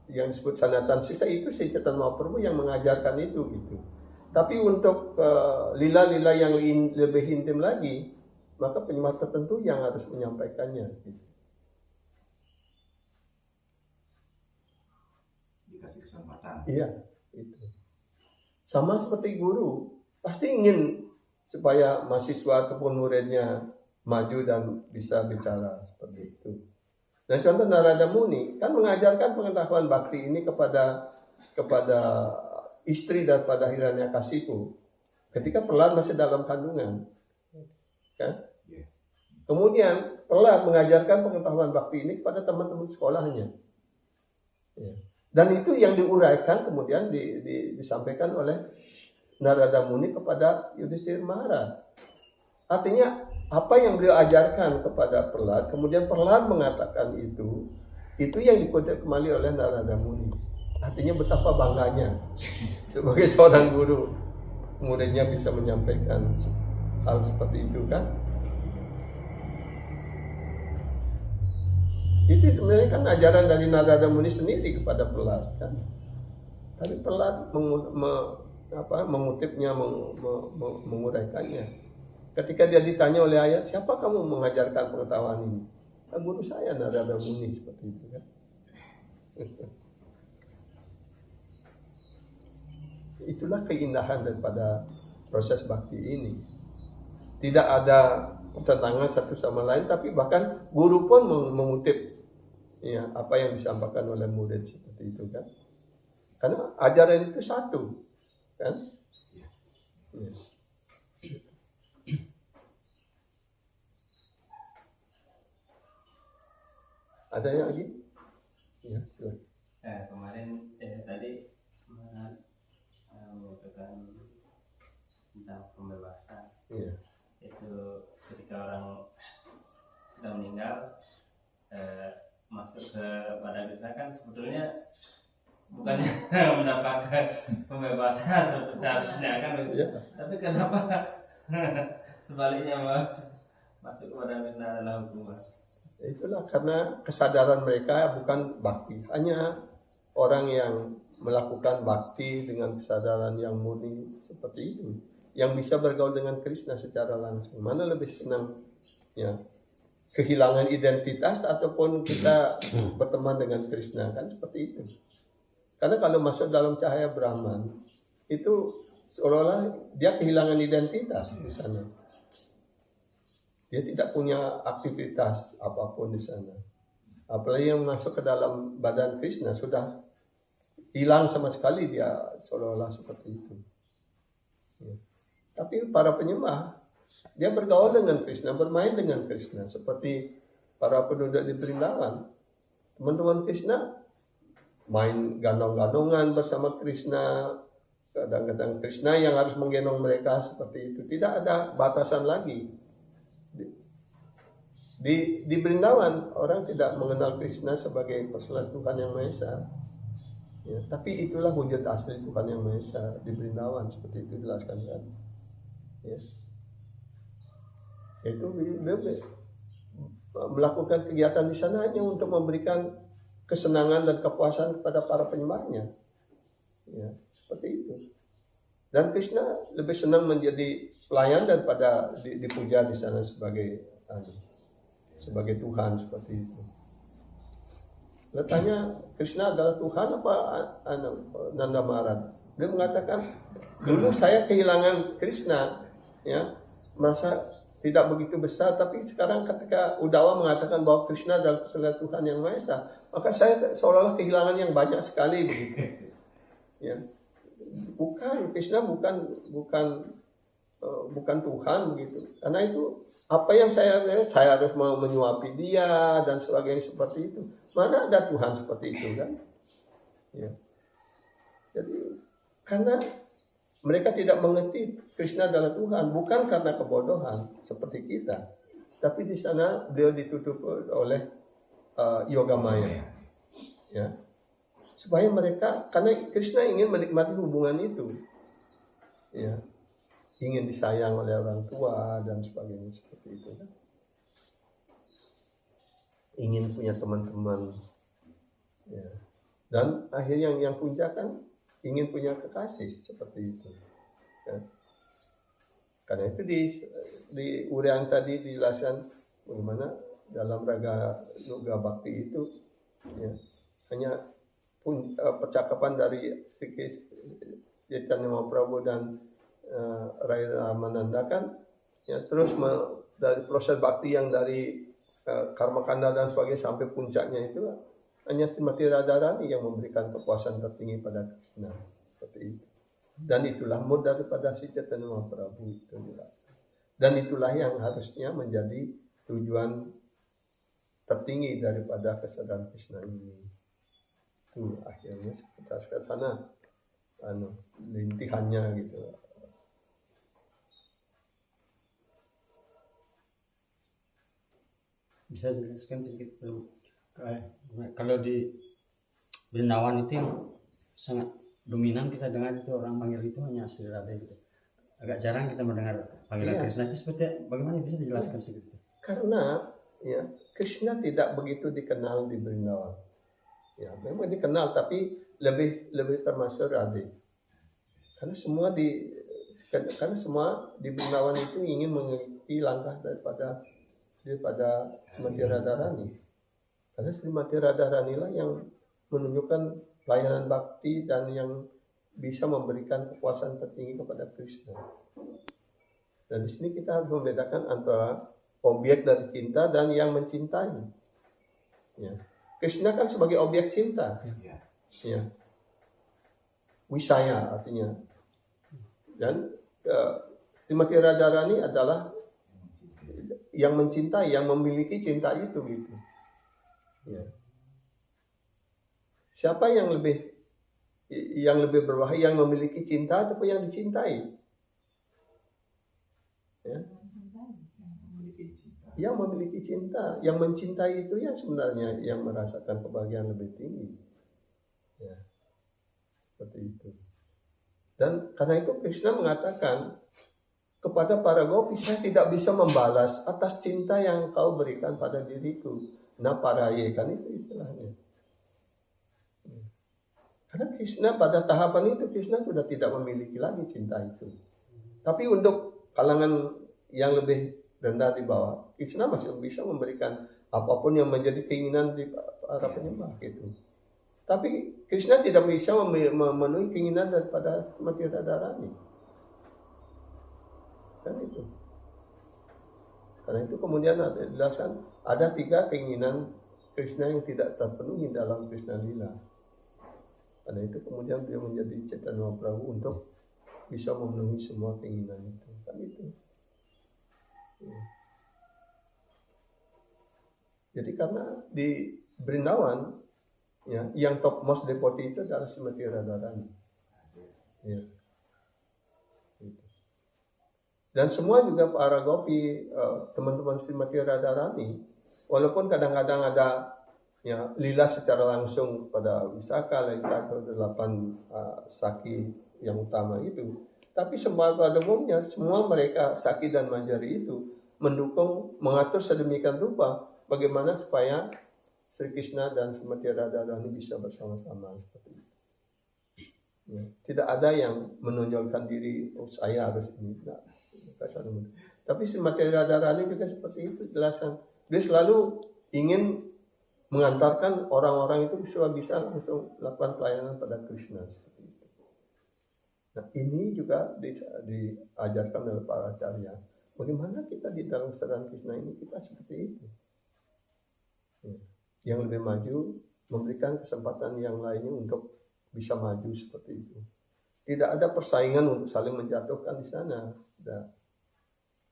yang disebut Sanatana Sisa itu Sri Chaitanya Mahaprabhu yang mengajarkan itu gitu. Tapi untuk lila-lila yang lebih intim lagi, maka penyembah tertentu yang harus menyampaikannya gitu. Dikasih kesempatan. Iya, itu. Sama seperti guru, pasti ingin supaya mahasiswa ataupun muridnya maju dan bisa bicara seperti itu. Dan contoh Narada Muni kan mengajarkan pengetahuan bakti ini kepada istri daripada Hiranyakasipu ketika Prahlad masih dalam kandungan. Kan? Kemudian Prahlad mengajarkan pengetahuan bakti ini kepada teman-teman sekolahnya. Ya. Dan itu yang diuraikan kemudian disampaikan oleh Narada Muni kepada Yudhishthira Maharaj. Artinya apa yang beliau ajarkan kepada Prahlad, kemudian Prahlad mengatakan itu yang dikutip kembali oleh Narada Muni. Artinya betapa bangganya sebagai seorang guru muridnya bisa menyampaikan hal seperti itu kan. Itu sebenarnya kan ajaran dari Narada Muni sendiri kepada Prahlad kan. Tapi Prahlad mengutipnya, menguraikannya. Ketika dia ditanya oleh ayah, siapa kamu mengajarkan pengetahuan ini? Nah, guru saya Narada Muni seperti itu kan. Itulah keindahan daripada proses bakti ini. Tidak ada pertentangan satu sama lain, tapi bahkan guru pun mengutip ya, apa yang disampaikan oleh murid seperti itu kan. Karena ajaran itu satu. kan? Ya. Ada yang lagi? Ya, silakan. Kemarin tadi membutuhkan tentang pembebasan. Iya. Itu ketika orang sudah meninggal masuk ke pada desa kan sebetulnya bukannya mendapatkan pembebasan seperti harusnya kan, tapi kenapa sebaliknya masuk kepada desa adalah hukuman? Itulah karena kesadaran mereka bukan bakti, hanya orang yang melakukan bakti dengan kesadaran yang murni seperti itu yang bisa bergaul dengan Krishna secara langsung. Mana lebih senang ya, kehilangan identitas ataupun kita berteman dengan Krishna, kan seperti itu. Karena kalau masuk dalam cahaya Brahman itu seolah-olah dia kehilangan identitas di sana. Dia tidak punya aktivitas apapun di sana. Apalagi yang masuk ke dalam badan Krishna sudah hilang sama sekali, dia seolah-olah seperti itu. Ya. Tapi para penyembah, dia bergaul dengan Krishna, bermain dengan Krishna. Seperti para penduduk di Vrindavan. Teman-teman Krishna main gandong-gandongan bersama Krishna. Kadang-kadang Krishna yang harus menggendong mereka seperti itu. Tidak ada batasan lagi. Di Vrindavan orang tidak mengenal Krishna sebagai personal Tuhan Yang Maha Esa. Ya, tapi itulah wujud asli Tuhan Yang Maha Esa di Vrindavan, seperti itu dijelaskan kan. Ya. Itu melakukan kegiatan di sana hanya untuk memberikan kesenangan dan kepuasan kepada para penyembahnya. Ya, seperti itu. Dan Krishna lebih senang menjadi pelayan daripada dipuja di sana sebagai Tuhan, seperti itu. Tanya Krishna adalah Tuhan apa Nanda Maharaj? Dia mengatakan dulu saya kehilangan Krishna, ya, merasa tidak begitu besar, tapi sekarang ketika Udawa mengatakan bahwa Krishna adalah Tuhan Yang Maha Esa, maka saya seolah-olah kehilangan yang banyak sekali begitu. Ya. Krishna bukan Tuhan begitu. Karena itu apa yang saya harus mau menyuapi dia dan sebagainya seperti itu. Mana ada Tuhan seperti itu kan? Ya. Jadi karena mereka tidak mengerti Krishna adalah Tuhan, bukan karena kebodohan seperti kita, tapi di sana beliau ditutup oleh yoga maya, ya, supaya mereka, karena Krishna ingin menikmati hubungan itu, ya, ingin disayang oleh orang tua dan sebagainya seperti itu, kan? Ingin punya teman-teman, ya. Dan akhirnya yang puncak kan ingin punya kekasih seperti itu, ya. Karena itu di urian tadi dijelaskan bagaimana dalam raga yoga bakti itu, ya, hanya percakapan dari Chaitanya Mahaprabhu dan Rai Ramananda kan, ya, terus dari proses bakti yang dari karma kanda dan sebagainya sampai puncaknya itu hanya Srimati Radharani yang memberikan kepuasan tertinggi pada Krishna, seperti itu. Dan itulah mood daripada si Chaitanya Mahaprabhu itu juga. Dan itulah yang harusnya menjadi tujuan tertinggi daripada kesadaran Krishna ini. Itu akhirnya kita ke sana, lintihannya gitu. Bisa dijelaskan sedikit kalau di Vrindavan itu yang sangat dominan kita dengar itu orang panggil itu hanya Sri Radha gitu. Agak jarang kita mendengar panggilan Krishna itu seperti bagaimana, bisa dijelaskan sedikit? Karena ya Krishna tidak begitu dikenal di Vrindavan. Ya, memang dikenal tapi lebih termasuk Radha. Karena semua di Vrindavan itu ingin mengikuti langkah daripada Srimati Radharani. Karena Srimati Radharani lah yang menunjukkan pelayanan bakti dan yang bisa memberikan kepuasan tertinggi kepada Krishna. Dan di sini kita harus membedakan antara objek dari cinta dan yang mencintai. Ya. Krishna kan sebagai objek cinta. Ya. Wisaya artinya Dan Srimati Radharani adalah yang mencintai, yang memiliki cinta itu gitu. Ya. Siapa yang lebih berbahaya, yang memiliki cinta atau yang dicintai? Ya. Yang memiliki cinta, yang mencintai itu yang sebenarnya yang merasakan kebahagiaan lebih tinggi. Ya. Seperti itu. Dan karena itu Krishna mengatakan kepada para gopis, saya tidak bisa membalas atas cinta yang kau berikan pada diriku. Nah, paraye kan itu istilahnya. Karena Krishna pada tahapan itu Krishna sudah tidak memiliki lagi cinta itu. Tapi untuk kalangan yang lebih rendah di bawah, Krishna masih bisa memberikan apapun yang menjadi keinginan di para penyembah gitu. Tapi Krishna tidak bisa memenuhi keinginan daripada Srimati Radharani. Kan itu. Karena itu kemudian ada dijelaskan ada 3 keinginan Krishna yang tidak terpenuhi dalam Krishna Lila. Karena itu kemudian dia menjadi Chaitanya Mahaprabhu untuk bisa memenuhi semua keinginan itu. Kan itu. Ya. Jadi karena di Brindawan ya, yang topmost devotee itu adalah Srimati Radharani. Ya. Gitu. Dan semua juga para gopi, teman-teman Srimati Radharani, walaupun kadang-kadang ada ya lila secara langsung pada Wisaka, Lalita atau 8 Saki yang utama itu, tapi semua pada umumnya semua mereka Saki dan Manjari itu mendukung, mengatur sedemikian rupa bagaimana supaya Sri Krishna dan Srimati Radharani bisa bersama-sama seperti itu. Ya, tidak ada yang menonjolkan diri, oh saya harus ini. Nah, tapi Srimati Radharani juga seperti itu jelasan. Dia selalu ingin mengantarkan orang-orang itu bisa langsung melakukan pelayanan pada Krishna seperti itu. Nah, ini juga diajarkan oleh para acharya. Bagaimana kita di dalam kesadaran Krishna ini kita seperti itu. Ya. Yang lebih maju memberikan kesempatan yang lainnya untuk bisa maju seperti itu. Tidak ada persaingan untuk saling menjatuhkan di sana.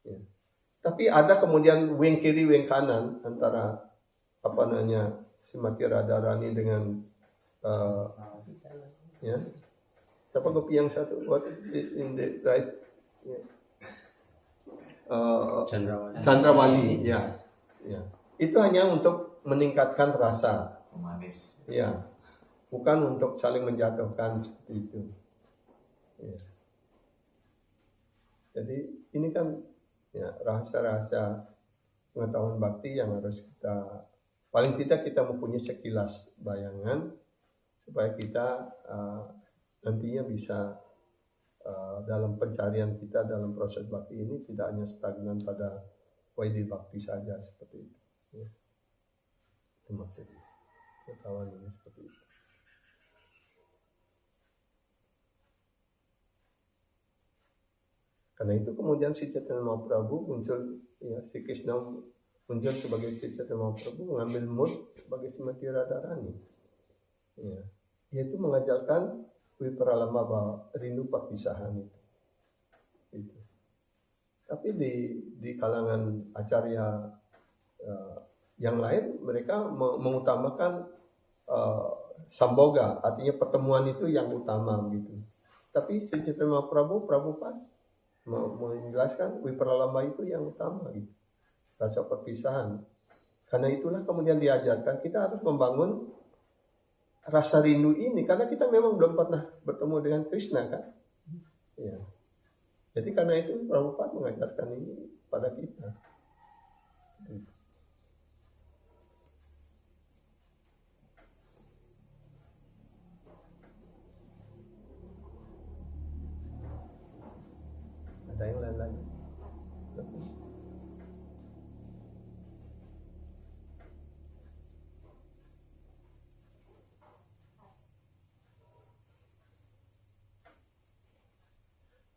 Ya. Tapi ada kemudian wing kiri wing kanan antara Srimati Radharani dengan ya siapa gopi yang satu what in the right Chandrawali ya itu hanya untuk meningkatkan rasa Pemanis. ya, bukan untuk saling menjatuhkan seperti itu ya. Jadi ini kan ya rahasia-rahasia pengetahuan bakti yang harus kita paling tidak kita mempunyai sekilas bayangan supaya kita nantinya bisa dalam pencarian kita dalam proses bakti ini tidak hanya stagnan pada Vaidhi bakti saja seperti itu. Ya. Itu maksudnya pengetahuan ini seperti itu. Karena itu kemudian si Chaitanya Mahaprabhu muncul, ya, si Krishna muncul sebagai si Chaitanya Mahaprabhu mengambil mood sebagai Srimati Radharani. Ya, yaitu mengajarkan Vipralambha rindu perpisahan itu. Gitu. Tapi di kalangan acarya yang lain mereka mengutamakan samboga, artinya pertemuan itu yang utama gitu. Tapi si Chaitanya Mahaprabhu Prabhupada menjelaskan Vipralambha itu yang utama gitu. Rasa perpisahan. Karena itulah kemudian diajarkan kita harus membangun rasa rindu ini karena kita memang belum pernah bertemu dengan Krishna kan. Ya. Jadi karena itu Prabhupada mengajarkan ini pada kita. Ada yang lain lagi?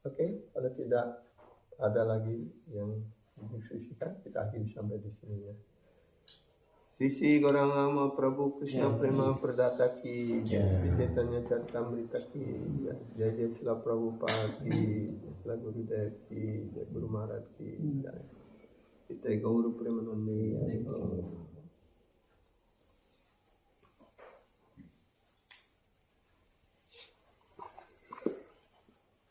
Oke, kalau tidak ada lagi yang didiskusikan, kita akhiri sampai di sini ya. Sisi Gorangama Prabhu Krishna Prema Pradata ki, Chaitanya Charitamrita ki, Jai Jai Srila Prabhupada ki, Srila Gurudev ki, Jai Guru Maharaj ki, Jai Gauru Premanandi.